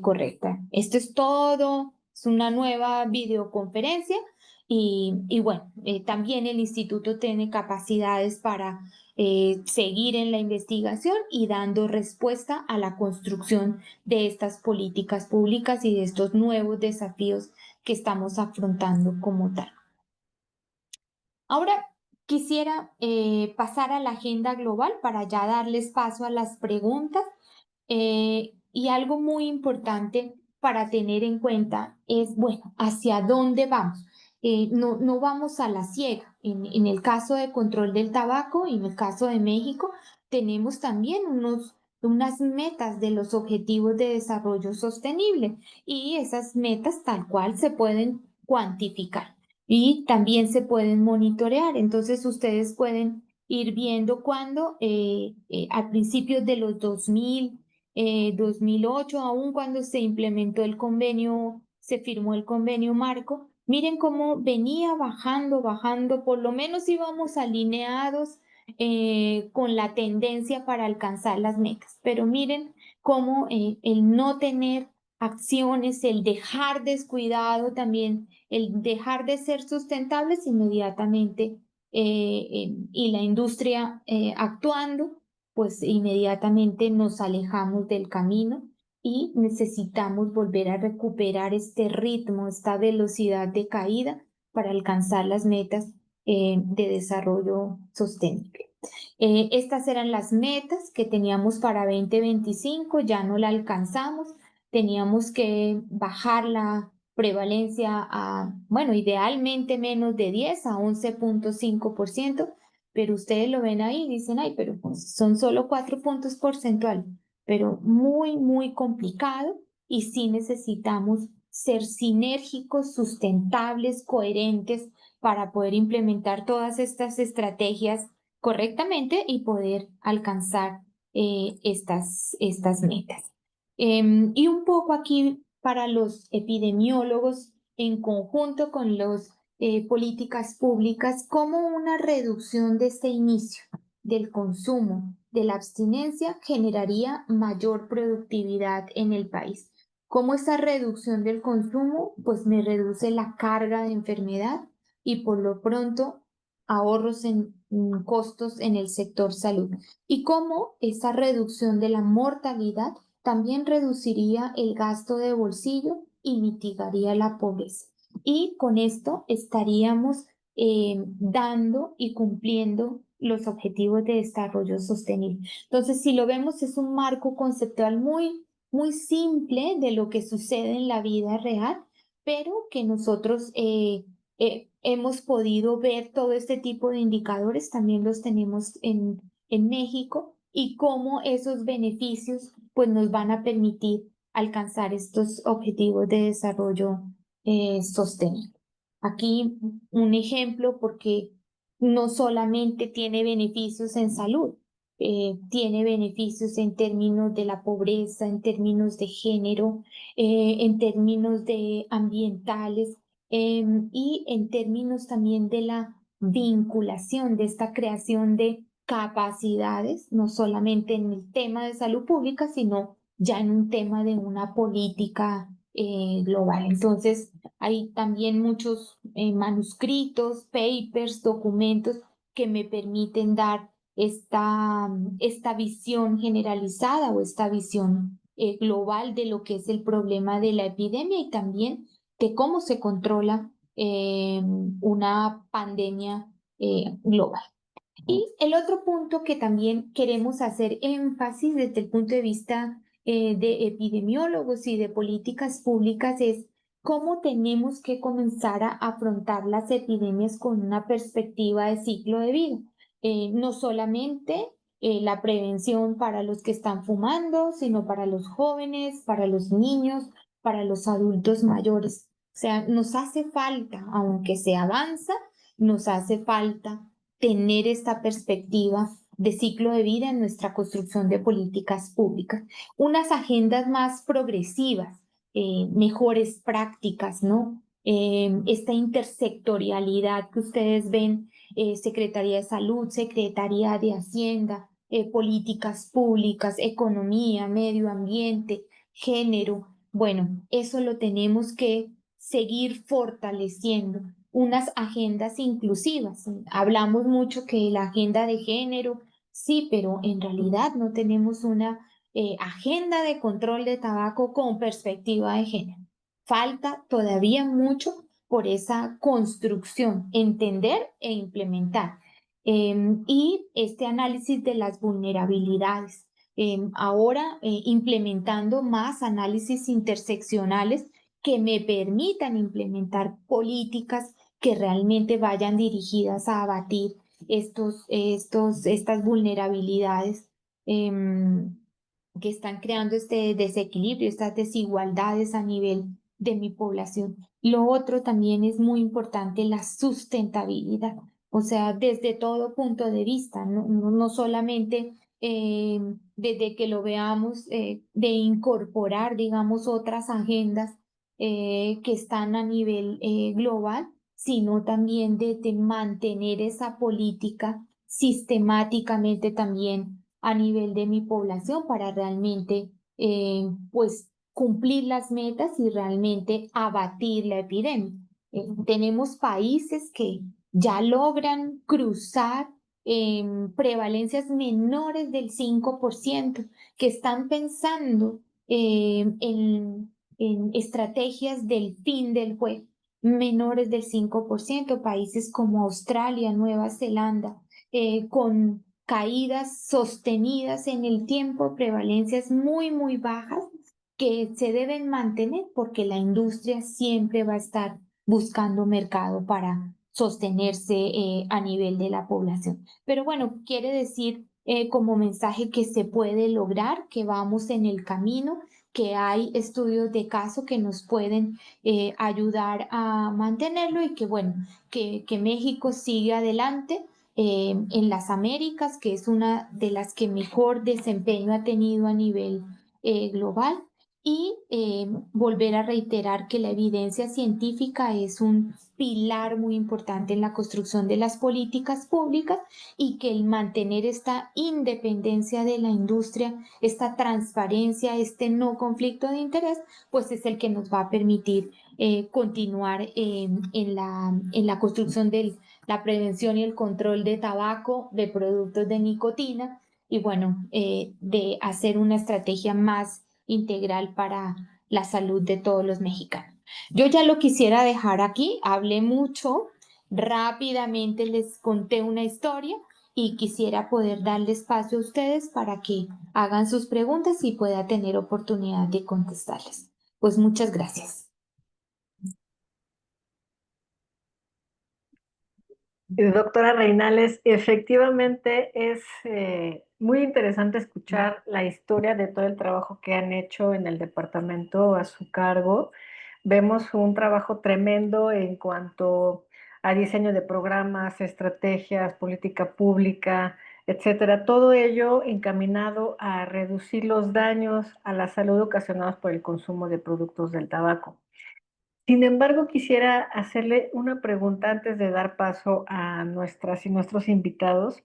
correcta. Esto es todo, es una nueva videoconferencia y bueno, también el instituto tiene capacidades para seguir en la investigación y dando respuesta a la construcción de estas políticas públicas y de estos nuevos desafíos que estamos afrontando como tal. Ahora quisiera pasar a la agenda global para ya darles paso a las preguntas. Y algo muy importante para tener en cuenta es, bueno, ¿hacia dónde vamos? No vamos a la ciega. En el caso de control del tabaco y en el caso de México, tenemos también unas metas de los objetivos de desarrollo sostenible y esas metas tal cual se pueden cuantificar y también se pueden monitorear. Entonces ustedes pueden ir viendo cuando a principios de los 2008, aún cuando se implementó el convenio, se firmó el convenio marco, miren cómo venía bajando, bajando, por lo menos íbamos alineados con la tendencia para alcanzar las metas, pero miren cómo el no tener acciones, el dejar descuidado también, el dejar de ser sustentables inmediatamente y la industria actuando, pues inmediatamente nos alejamos del camino y necesitamos volver a recuperar este ritmo, esta velocidad de caída para alcanzar las metas de desarrollo sostenible. Estas eran las metas que teníamos para 2025, ya no la alcanzamos, teníamos que bajar la prevalencia a, bueno, idealmente menos de 10 a 11.5%, pero ustedes lo ven ahí y dicen, ay, pero pues, son solo 4 puntos porcentuales, pero muy, muy complicado y sí necesitamos ser sinérgicos, sustentables, coherentes para poder implementar todas estas estrategias correctamente y poder alcanzar estas metas. Y un poco aquí para los epidemiólogos en conjunto con los políticas públicas, como una reducción de este inicio del consumo, de la abstinencia, generaría mayor productividad en el país. ¿Cómo esa reducción del consumo? Pues me reduce la carga de enfermedad y por lo pronto ahorros en costos en el sector salud. Y cómo esa reducción de la mortalidad también reduciría el gasto de bolsillo y mitigaría la pobreza. Y con esto estaríamos dando y cumpliendo los objetivos de desarrollo sostenible. Entonces, si lo vemos, es un marco conceptual muy, muy simple de lo que sucede en la vida real, pero que nosotros hemos podido ver todo este tipo de indicadores, también los tenemos en México, y cómo esos beneficios pues, nos van a permitir alcanzar estos objetivos de desarrollo sostenible. Aquí un ejemplo porque no solamente tiene beneficios en salud, tiene beneficios en términos de la pobreza, en términos de género, en términos de ambientales y en términos también de la vinculación, de esta creación de capacidades, no solamente en el tema de salud pública, sino ya en un tema de una política global. Entonces, hay también muchos manuscritos, papers, documentos que me permiten dar esta visión generalizada o esta visión global de lo que es el problema de la epidemia y también de cómo se controla una pandemia global. Y el otro punto que también queremos hacer énfasis desde el punto de vista de epidemiólogos y de políticas públicas es cómo tenemos que comenzar a afrontar las epidemias con una perspectiva de ciclo de vida. No solamente la prevención para los que están fumando, sino para los jóvenes, para los niños, para los adultos mayores. O sea, nos hace falta, aunque se avanza, nos hace falta tener esta perspectiva de ciclo de vida en nuestra construcción de políticas públicas. Unas agendas más progresivas, mejores prácticas, ¿no? Esta intersectorialidad que ustedes ven, Secretaría de Salud, Secretaría de Hacienda, políticas públicas, economía, medio ambiente, género. Bueno, eso lo tenemos que seguir fortaleciendo unas agendas inclusivas. Hablamos mucho que la agenda de género, sí, pero en realidad no tenemos una agenda de control de tabaco con perspectiva de género. Falta todavía mucho por esa construcción, entender e implementar. Y este análisis de las vulnerabilidades. Ahora implementando más análisis interseccionales que me permitan implementar políticas que realmente vayan dirigidas a abatir estas vulnerabilidades que están creando este desequilibrio, estas desigualdades a nivel de mi población. Lo otro también es muy importante, la sustentabilidad, o sea, desde todo punto de vista, no solamente desde que lo veamos, de incorporar, digamos, otras agendas que están a nivel global, sino también de mantener esa política sistemáticamente también a nivel de mi población para realmente, pues, cumplir las metas y realmente abatir la epidemia. Tenemos países que ya logran cruzar prevalencias menores del 5%, que están pensando en estrategias del fin del juego, menores del 5%, países como Australia, Nueva Zelanda, con caídas sostenidas en el tiempo, prevalencias muy, muy bajas que se deben mantener porque la industria siempre va a estar buscando mercado para sostenerse a nivel de la población. Pero bueno, quiere decir como mensaje que se puede lograr, que vamos en el camino, que hay estudios de caso que nos pueden ayudar a mantenerlo y que bueno, que México sigue adelante en las Américas, que es una de las que mejor desempeño ha tenido a nivel global. Y volver a reiterar que la evidencia científica es un pilar muy importante en la construcción de las políticas públicas y que el mantener esta independencia de la industria, esta transparencia, este no conflicto de interés, pues es el que nos va a permitir continuar en la construcción de la prevención y el control de tabaco, de productos de nicotina y bueno, de hacer una estrategia más integral para la salud de todos los mexicanos. Yo ya lo quisiera dejar aquí, hablé mucho, rápidamente les conté una historia y quisiera poder darle espacio a ustedes para que hagan sus preguntas y pueda tener oportunidad de contestarles. Pues muchas gracias. Doctora Reinales, efectivamente es muy interesante escuchar la historia de todo el trabajo que han hecho en el departamento a su cargo. Vemos un trabajo tremendo en cuanto a diseño de programas, estrategias, política pública, etcétera. Todo ello encaminado a reducir los daños a la salud ocasionados por el consumo de productos del tabaco. Sin embargo, quisiera hacerle una pregunta antes de dar paso a nuestras y nuestros invitados.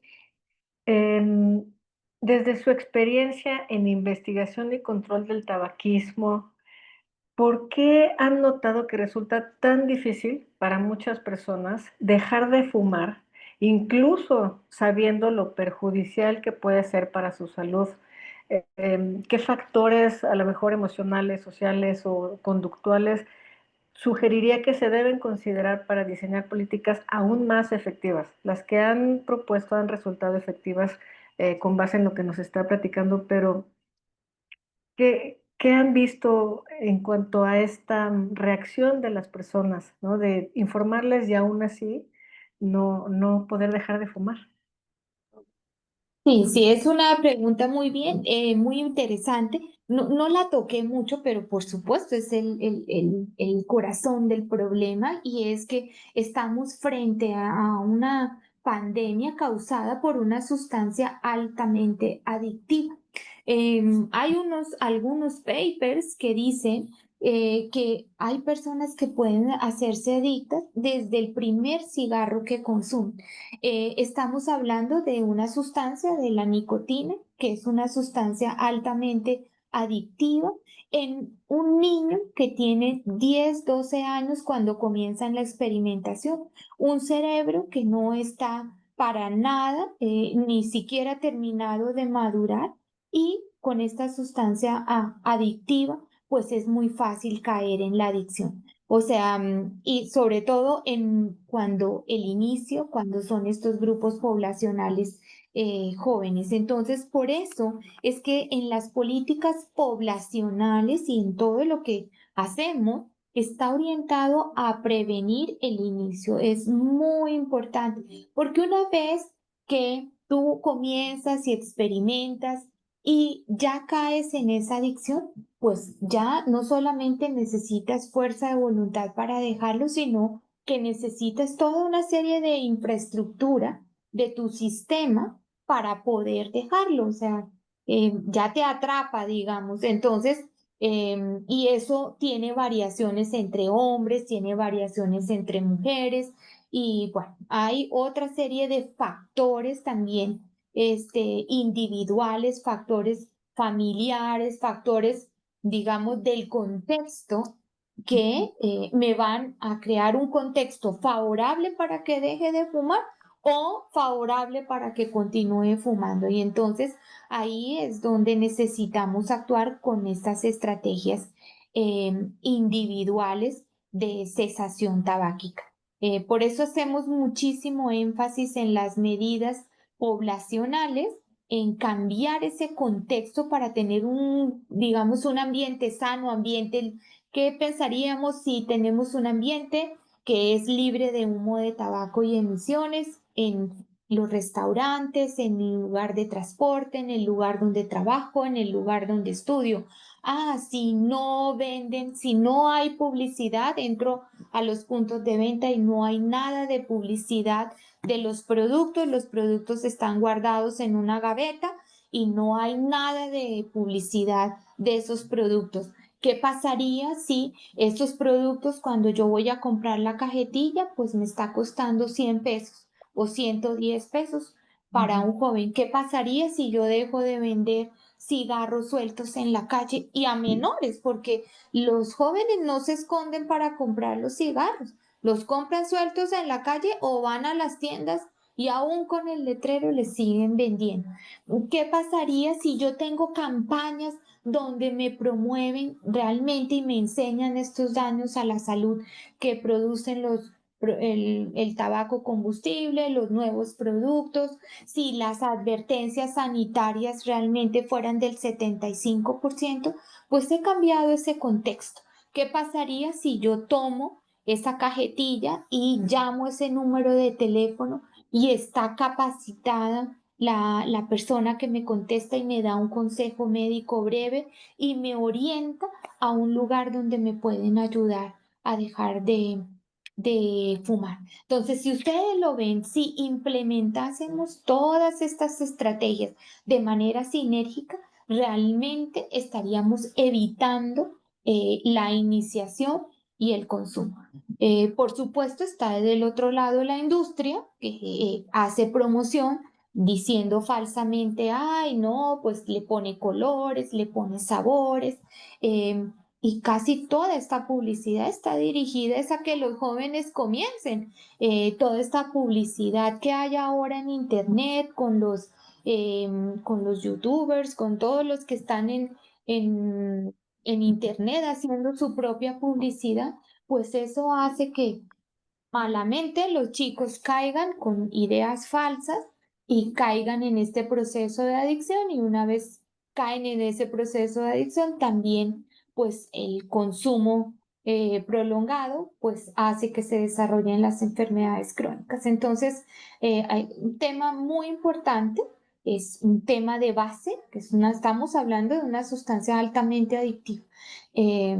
Em, Desde su experiencia en investigación y control del tabaquismo, ¿por qué han notado que resulta tan difícil para muchas personas dejar de fumar, incluso sabiendo lo perjudicial que puede ser para su salud? ¿Qué factores, a lo mejor emocionales, sociales o conductuales, sugeriría que se deben considerar para diseñar políticas aún más efectivas? Las que han propuesto han resultado efectivas con base en lo que nos está platicando, pero ¿qué han visto en cuanto a esta reacción de las personas, ¿no? De informarles y aún así no poder dejar de fumar. Sí, sí, es una pregunta muy bien, muy interesante. No, no la toqué mucho, pero por supuesto es el corazón del problema y es que estamos frente a una pandemia causada por una sustancia altamente adictiva. Hay algunos papers que dicen que hay personas que pueden hacerse adictas desde el primer cigarro que consumen. Estamos hablando de una sustancia, de la nicotina, que es una sustancia altamente adictiva en un niño que tiene 10, 12 años cuando comienzan la experimentación, un cerebro que no está para nada, ni siquiera terminado de madurar y con esta sustancia adictiva, pues es muy fácil caer en la adicción. O sea, y sobre todo en cuando el inicio, cuando son estos grupos poblacionales jóvenes. Entonces, por eso es que en las políticas poblacionales y en todo lo que hacemos, está orientado a prevenir el inicio. Es muy importante, porque una vez que tú comienzas y experimentas y ya caes en esa adicción, pues ya no solamente necesitas fuerza de voluntad para dejarlo, sino que necesitas toda una serie de infraestructura de tu sistema para poder dejarlo. O sea, ya te atrapa, digamos. Entonces, y eso tiene variaciones entre hombres, tiene variaciones entre mujeres. Y bueno, hay otra serie de factores también individuales, factores familiares, factores, digamos, del contexto que me van a crear un contexto favorable para que deje de fumar o favorable para que continúe fumando. Y entonces ahí es donde necesitamos actuar con estas estrategias individuales de cesación tabáquica. Por eso hacemos muchísimo énfasis en las medidas poblacionales, en cambiar ese contexto para tener digamos, un ambiente sano, ambiente. ¿Qué pensaríamos si tenemos un ambiente que es libre de humo de tabaco y emisiones en los restaurantes, en el lugar de transporte, en el lugar donde trabajo, en el lugar donde estudio. Ah, si no venden, si no hay publicidad, entro a los puntos de venta y no hay nada de publicidad de los productos están guardados en una gaveta y no hay nada de publicidad de esos productos. ¿Qué pasaría si estos productos, cuando yo voy a comprar la cajetilla, pues me está costando 100 pesos o 110 pesos para Ujú. un joven? ¿Qué pasaría si yo dejo de vender cigarros sueltos en la calle y a menores? Porque los jóvenes no se esconden para comprar los cigarros, los compran sueltos en la calle o van a las tiendas y aún con el letrero les siguen vendiendo. ¿Qué pasaría si yo tengo campañas donde me promueven realmente y me enseñan estos daños a la salud que producen el tabaco combustible, los nuevos productos? Si las advertencias sanitarias realmente fueran del 75%, pues he cambiado ese contexto. ¿Qué pasaría si yo tomo esa cajetilla y llamo ese número de teléfono y está capacitada la persona que me contesta y me da un consejo médico breve y me orienta a un lugar donde me pueden ayudar a dejar de fumar? Entonces, si ustedes lo ven, si implementásemos todas estas estrategias de manera sinérgica, realmente estaríamos evitando la iniciación y el consumo. Por supuesto, está del otro lado la industria que hace promoción diciendo falsamente, ay, no, pues le pone colores, le pone sabores, eh, y casi toda esta publicidad está dirigida es a que los jóvenes comiencen. Toda esta publicidad que hay ahora en Internet con los youtubers, con todos los que están en, en Internet haciendo su propia publicidad, pues eso hace que malamente los chicos caigan con ideas falsas y caigan en este proceso de adicción, y una vez caen en ese proceso de adicción también pues el consumo prolongado pues hace que se desarrollen las enfermedades crónicas. Entonces hay un tema muy importante, es un tema de base, que estamos hablando de una sustancia altamente adictiva, eh,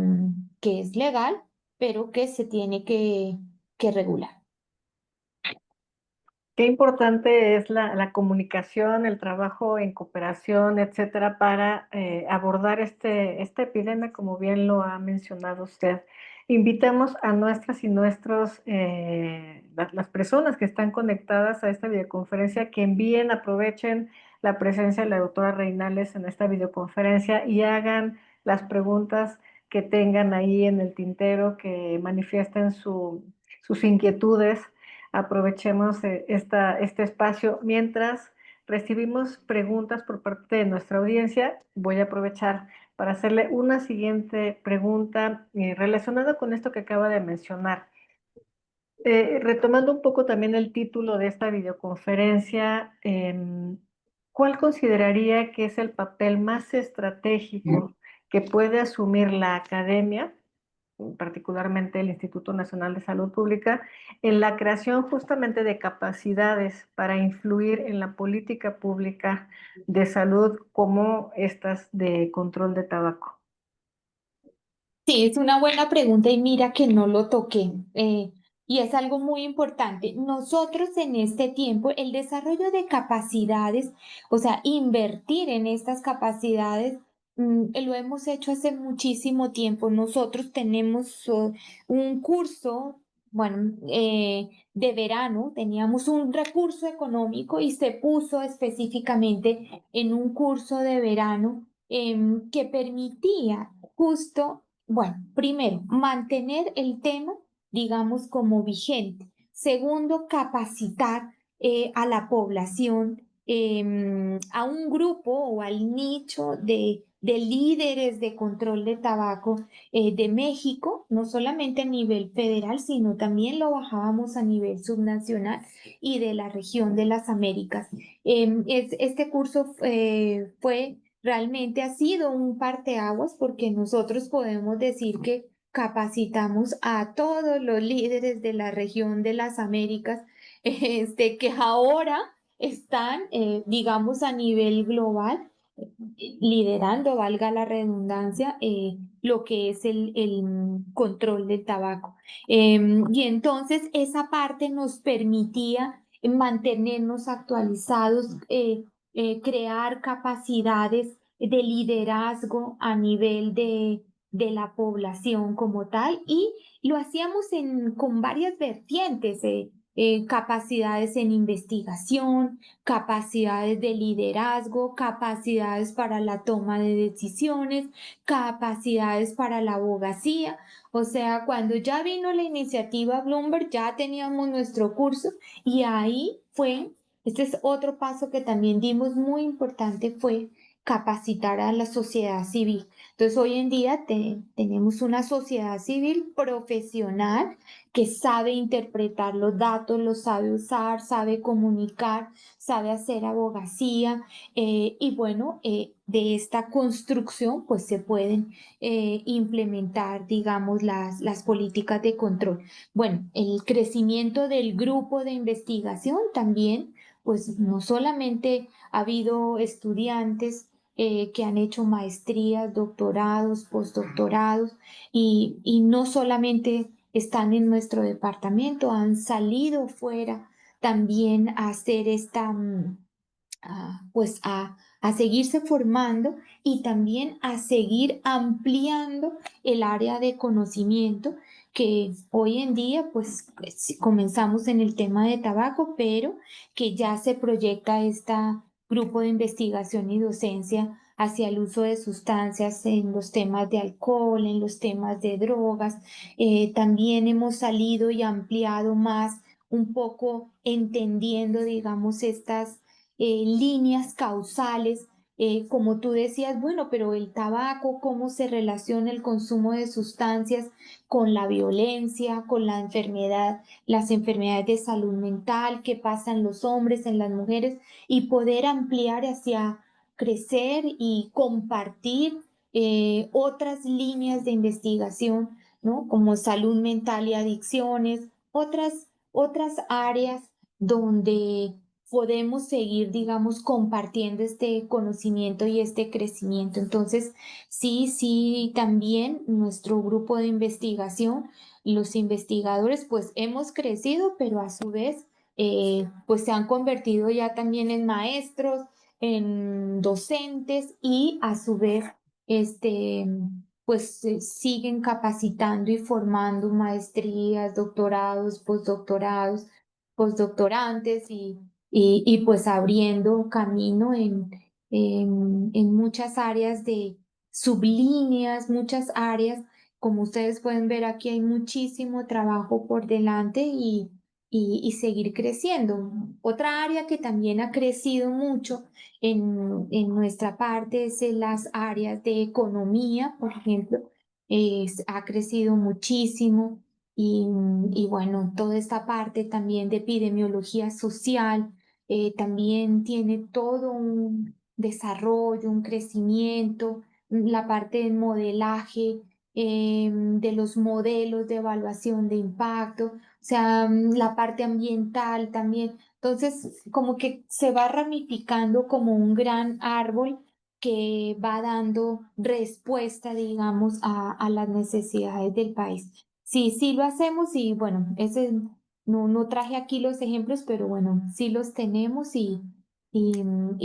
que es legal, pero que se tiene que regular. Qué importante es la comunicación, el trabajo en cooperación, etcétera, para abordar esta epidemia, como bien lo ha mencionado usted. Invitamos a nuestras y nuestros, las personas que están conectadas a esta videoconferencia, que envíen, aprovechen la presencia de la doctora Reinales en esta videoconferencia y hagan las preguntas que tengan ahí en el tintero, que manifiesten sus inquietudes. Aprovechemos este espacio. Mientras recibimos preguntas por parte de nuestra audiencia, voy a aprovechar para hacerle una siguiente pregunta relacionada con esto que acaba de mencionar. Retomando un poco también el título de esta videoconferencia, ¿cuál consideraría que es el papel más estratégico que puede asumir la academia, particularmente el Instituto Nacional de Salud Pública, en la creación justamente de capacidades para influir en la política pública de salud como estas de control de tabaco? Sí, es una buena pregunta y mira que no lo toqué. Y es algo muy importante. Nosotros en este tiempo, el desarrollo de capacidades, o sea, invertir en estas capacidades, lo hemos hecho hace muchísimo tiempo. Nosotros tenemos un curso, bueno, de verano, teníamos un recurso económico y se puso específicamente en un curso de verano que permitía justo, bueno, primero, mantener el tema, digamos, como vigente. Segundo, capacitar a la población, a un grupo o al nicho de líderes de control de tabaco de México, no solamente a nivel federal, sino también lo bajábamos a nivel subnacional y de la región de las Américas. Este curso realmente ha sido un parteaguas porque nosotros podemos decir que capacitamos a todos los líderes de la región de las Américas, que ahora están, digamos, a nivel global, liderando, valga la redundancia, lo que es el control del tabaco. Y entonces esa parte nos permitía mantenernos actualizados, crear capacidades de liderazgo a nivel de la población como tal, y lo hacíamos con varias vertientes, capacidades en investigación, capacidades de liderazgo, capacidades para la toma de decisiones, capacidades para la abogacía. O sea, cuando ya vino la iniciativa Bloomberg, ya teníamos nuestro curso, y ahí fue, este es otro paso que también dimos muy importante, fue capacitar a la sociedad civil. Entonces, hoy en día tenemos una sociedad civil profesional que sabe interpretar los datos, los sabe usar, sabe comunicar, sabe hacer abogacía, y bueno, de esta construcción pues se pueden implementar, digamos, las políticas de control. Bueno, el crecimiento del grupo de investigación también, pues no solamente ha habido estudiantes que han hecho maestrías, doctorados, postdoctorados, y no solamente están en nuestro departamento, han salido fuera también a hacer pues a seguirse formando, y también a seguir ampliando el área de conocimiento que hoy en día pues comenzamos en el tema de tabaco, pero que ya se proyecta este grupo de investigación y docencia hacia el uso de sustancias en los temas de alcohol, en los temas de drogas. También hemos salido y ampliado más un poco entendiendo, digamos, estas líneas causales, como tú decías, bueno, pero el tabaco, ¿cómo se relaciona el consumo de sustancias con la violencia, con la enfermedad, las enfermedades de salud mental, qué pasa en los hombres, en las mujeres, y poder ampliar hacia crecer y compartir otras líneas de investigación, ¿no? Como salud mental y adicciones, otras áreas donde podemos seguir, digamos, compartiendo este conocimiento y este crecimiento. Entonces, sí, también nuestro grupo de investigación, los investigadores, pues hemos crecido, pero a su vez, pues se han convertido ya también en maestros, en docentes, y a su vez, este, pues siguen capacitando y formando maestrías, doctorados, postdoctorantes, y pues abriendo camino en muchas áreas de sublíneas, muchas áreas. Como ustedes pueden ver, aquí hay muchísimo trabajo por delante, y seguir creciendo. Otra área que también ha crecido mucho en nuestra parte es en las áreas de economía, por ejemplo, ha crecido muchísimo. Y bueno, toda esta parte también de epidemiología social también tiene todo un desarrollo, un crecimiento, la parte del modelaje, de los modelos de evaluación de impacto, o sea, la parte ambiental también. Entonces, como que se va ramificando como un gran árbol que va dando respuesta, digamos, a las necesidades del país. Sí, sí lo hacemos, y bueno, no traje aquí los ejemplos, pero bueno, sí los tenemos, y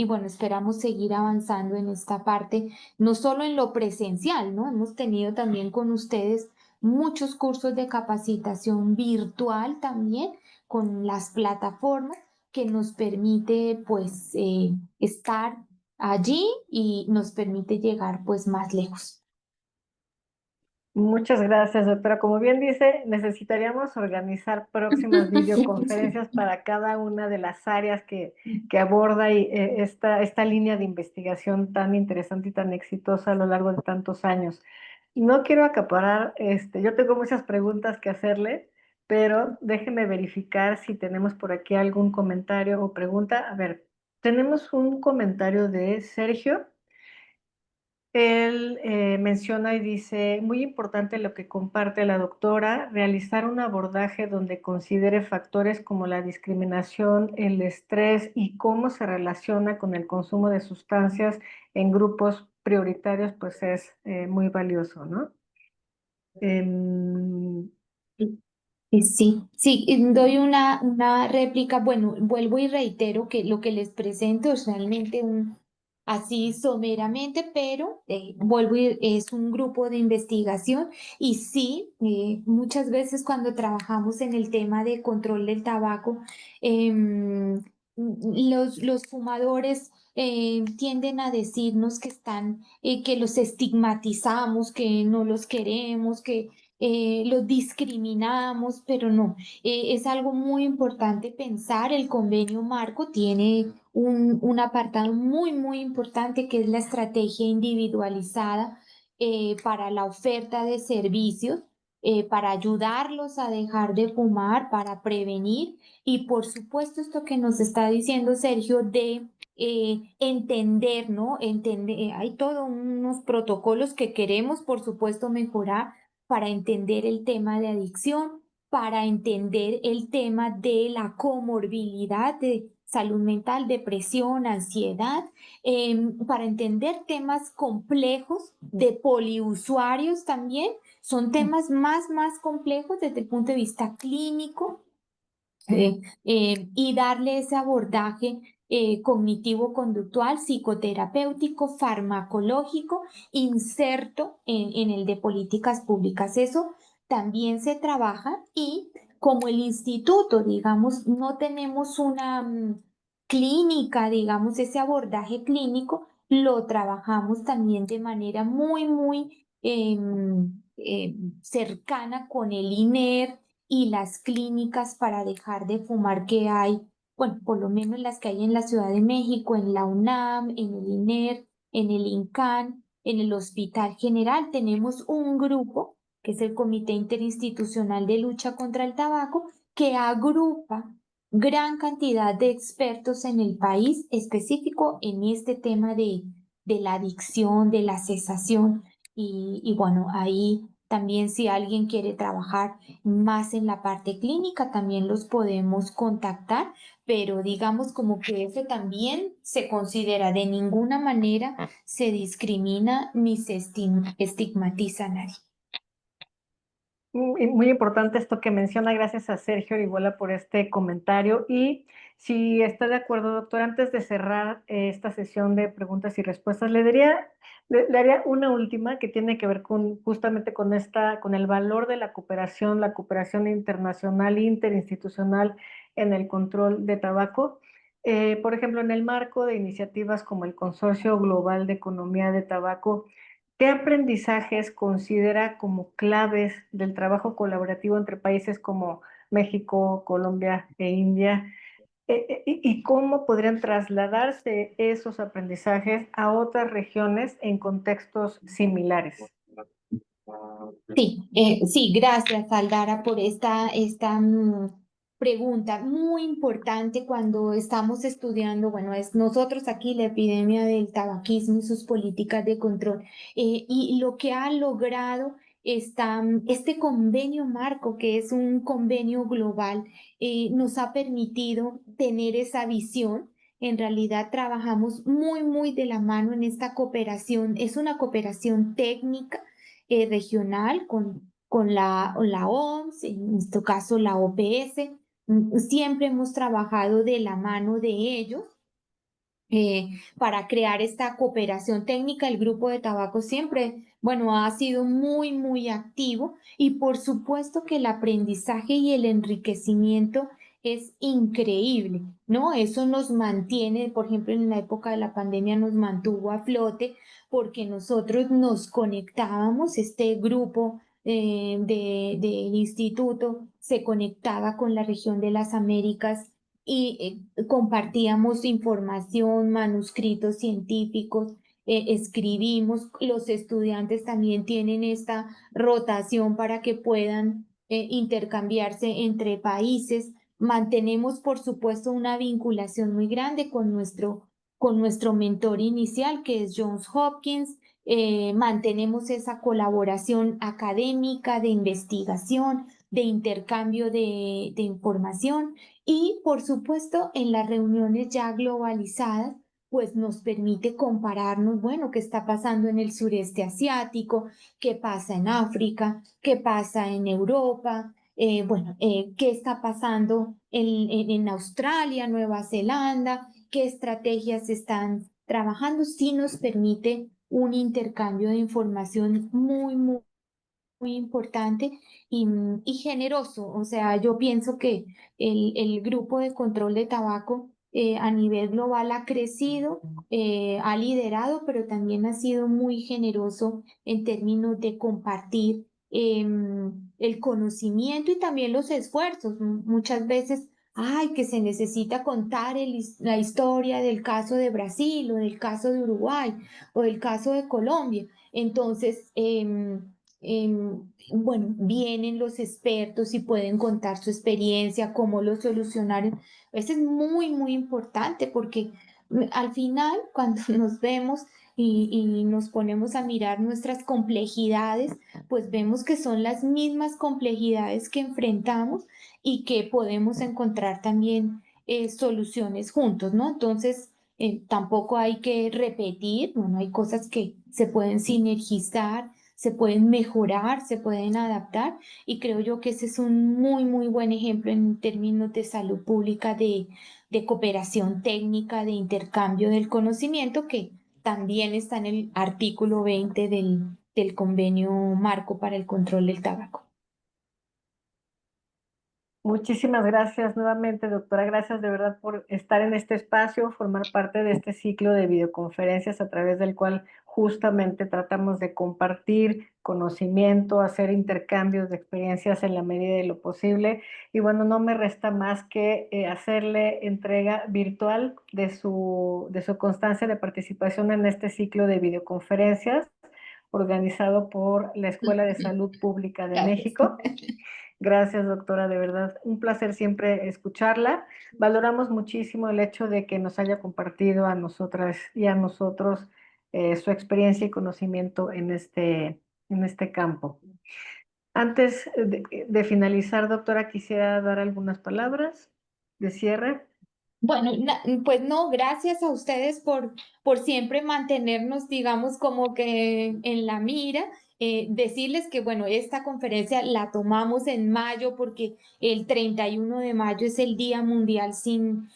bueno, esperamos seguir avanzando en esta parte, no solo en lo presencial, ¿no? Hemos tenido también con ustedes muchos cursos de capacitación virtual también, con las plataformas que nos permite pues estar allí, y nos permite llegar pues más lejos. Muchas gracias, doctora. Como bien dice, necesitaríamos organizar próximas videoconferencias para cada una de las áreas que aborda esta línea de investigación tan interesante y tan exitosa a lo largo de tantos años. No quiero acaparar, yo tengo muchas preguntas que hacerle, pero déjeme verificar si tenemos por aquí algún comentario o pregunta. A ver, tenemos un comentario de Sergio. Él menciona y dice, muy importante lo que comparte la doctora, realizar un abordaje donde considere factores como la discriminación, el estrés y cómo se relaciona con el consumo de sustancias en grupos prioritarios, pues es muy valioso, ¿no? Em, Sí, sí, y doy una réplica. Bueno, vuelvo y reitero que lo que les presento es realmente así someramente, pero es un grupo de investigación y sí, muchas veces cuando trabajamos en el tema de control del tabaco, em, los fumadores tienden a decirnos que que los estigmatizamos, que no los queremos, que los discriminamos, pero no, es algo muy importante pensar. El convenio marco tiene un apartado muy, muy importante que es la estrategia individualizada para la oferta de servicios, para ayudarlos a dejar de fumar, para prevenir y por supuesto esto que nos está diciendo Sergio de entender, ¿no? Hay todos unos protocolos que queremos, por supuesto, mejorar para entender el tema de adicción, para entender el tema de la comorbilidad de salud mental, depresión, ansiedad, para entender temas complejos de poliusuarios también. Son temas más complejos desde el punto de vista clínico, y darle ese abordaje cognitivo-conductual, psicoterapéutico, farmacológico, inserto en el de políticas públicas. Eso también se trabaja y como el instituto, digamos, no tenemos una clínica, digamos, ese abordaje clínico, lo trabajamos también de manera muy cercana con el INER y las clínicas para dejar de fumar que hay, bueno, por lo menos las que hay en la Ciudad de México, en la UNAM, en el INER, en el INCAN, en el Hospital General, tenemos un grupo, que es el Comité Interinstitucional de Lucha contra el Tabaco, que agrupa gran cantidad de expertos en el país específico en este tema de la adicción, de la cesación. Y bueno, ahí también si alguien quiere trabajar más en la parte clínica, también los podemos contactar, pero digamos como que eso también se considera, de ninguna manera se discrimina ni se estigmatiza a nadie. Muy importante esto que menciona, gracias a Sergio Orihuela por este comentario. Y si está de acuerdo, doctor, antes de cerrar esta sesión de preguntas y respuestas, le haría una última que tiene que ver con justamente con el valor de la cooperación internacional, interinstitucional en el control de tabaco. Por ejemplo, en el marco de iniciativas como el Consorcio Global de Economía de Tabaco, ¿qué aprendizajes considera como claves del trabajo colaborativo entre países como México, Colombia e India? Y cómo podrían trasladarse esos aprendizajes a otras regiones en contextos similares? Sí, sí, gracias, Aldara, por esta pregunta muy importante cuando estamos estudiando, bueno, es nosotros aquí la epidemia del tabaquismo y sus políticas de control, y lo que ha logrado este convenio marco, que es un convenio global, nos ha permitido tener esa visión. En realidad trabajamos muy de la mano en esta cooperación, es una cooperación técnica regional con la OMS, en este caso la OPS. Siempre hemos trabajado de la mano de ellos para crear esta cooperación técnica. El grupo de tabaco siempre, bueno, ha sido muy activo y por supuesto que el aprendizaje y el enriquecimiento es increíble, ¿no? Eso nos mantiene, por ejemplo, en la época de la pandemia nos mantuvo a flote porque nosotros nos conectábamos, este grupo del instituto se conectaba con la región de las Américas y compartíamos información, manuscritos científicos, escribimos. Los estudiantes también tienen esta rotación para que puedan intercambiarse entre países. Mantenemos, por supuesto, una vinculación muy grande con nuestro mentor inicial, que es Johns Hopkins. mantenemos esa colaboración académica, de investigación, de intercambio de información y, por supuesto, en las reuniones ya globalizadas, pues nos permite compararnos, bueno, qué está pasando en el sureste asiático, qué pasa en África, qué pasa en Europa, qué está pasando en Australia, Nueva Zelanda, qué estrategias están trabajando, sí nos permite un intercambio de información muy importante y generoso. O sea, yo pienso que el grupo de control de tabaco a nivel global ha crecido, ha liderado, pero también ha sido muy generoso en términos de compartir el conocimiento y también los esfuerzos. Muchas veces, ay, que se necesita contar la historia del caso de Brasil o del caso de Uruguay o del caso de Colombia. Entonces, vienen los expertos y pueden contar su experiencia, cómo lo solucionaron. Eso es muy importante porque al final, cuando nos vemos y nos ponemos a mirar nuestras complejidades, pues vemos que son las mismas complejidades que enfrentamos y que podemos encontrar también soluciones juntos, ¿no? Entonces, tampoco hay que repetir, bueno, hay cosas que se pueden sinergizar, se pueden mejorar, se pueden adaptar y creo yo que ese es un muy buen ejemplo en términos de salud pública, de cooperación técnica, de intercambio del conocimiento que también está en el artículo 20 del convenio marco para el control del tabaco. Muchísimas gracias nuevamente, doctora. Gracias de verdad por estar en este espacio, formar parte de este ciclo de videoconferencias a través del cual justamente tratamos de compartir conocimiento, hacer intercambios de experiencias en la medida de lo posible. Y bueno, no me resta más que hacerle entrega virtual de su constancia de participación en este ciclo de videoconferencias organizado por la Escuela de Salud Pública de Gracias. México. Gracias, doctora, de verdad, un placer siempre escucharla. Valoramos muchísimo el hecho de que nos haya compartido a nosotras y a nosotros su experiencia y conocimiento en este campo. Antes de finalizar, doctora, quisiera dar algunas palabras de cierre. Bueno, pues no, gracias a ustedes por siempre mantenernos, digamos, como que en la mira. Decirles que, bueno, esta conferencia la tomamos en mayo porque el 31 de mayo es el Día Mundial sin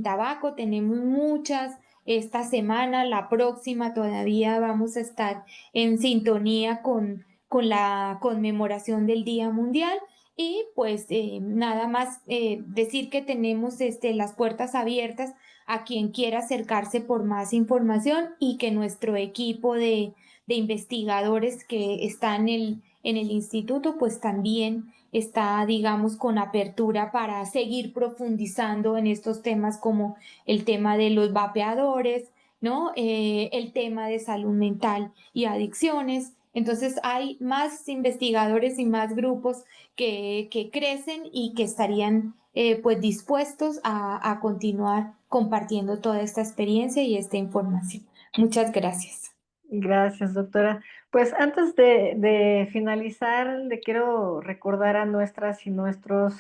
Tabaco. Tenemos muchas esta semana, la próxima todavía vamos a estar en sintonía con la conmemoración del Día Mundial. Y pues nada más decir que tenemos las puertas abiertas a quien quiera acercarse por más información y que nuestro equipo de investigadores que está en el instituto pues también está, digamos, con apertura para seguir profundizando en estos temas como el tema de los vapeadores, ¿no? El tema de salud mental y adicciones. Entonces hay más investigadores y más grupos que crecen y que estarían pues dispuestos a continuar compartiendo toda esta experiencia y esta información. Muchas gracias. Gracias, doctora. Pues antes de finalizar, le quiero recordar a nuestras y nuestros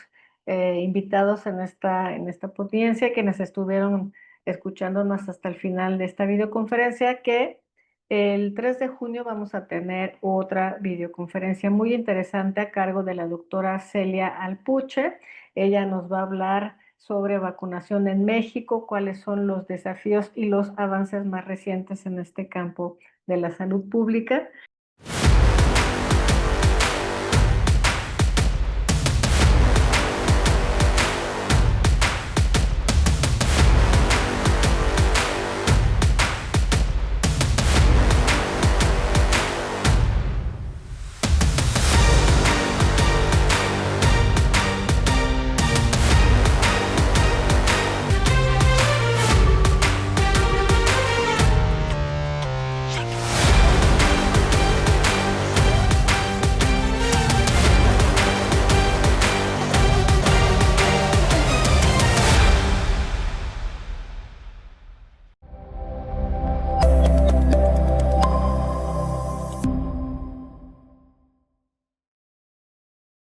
invitados en esta audiencia que nos estuvieron escuchándonos hasta el final de esta videoconferencia que el 3 de junio vamos a tener otra videoconferencia muy interesante a cargo de la doctora Celia Alpuche. Ella nos va a hablar sobre vacunación en México, cuáles son los desafíos y los avances más recientes en este campo de la salud pública.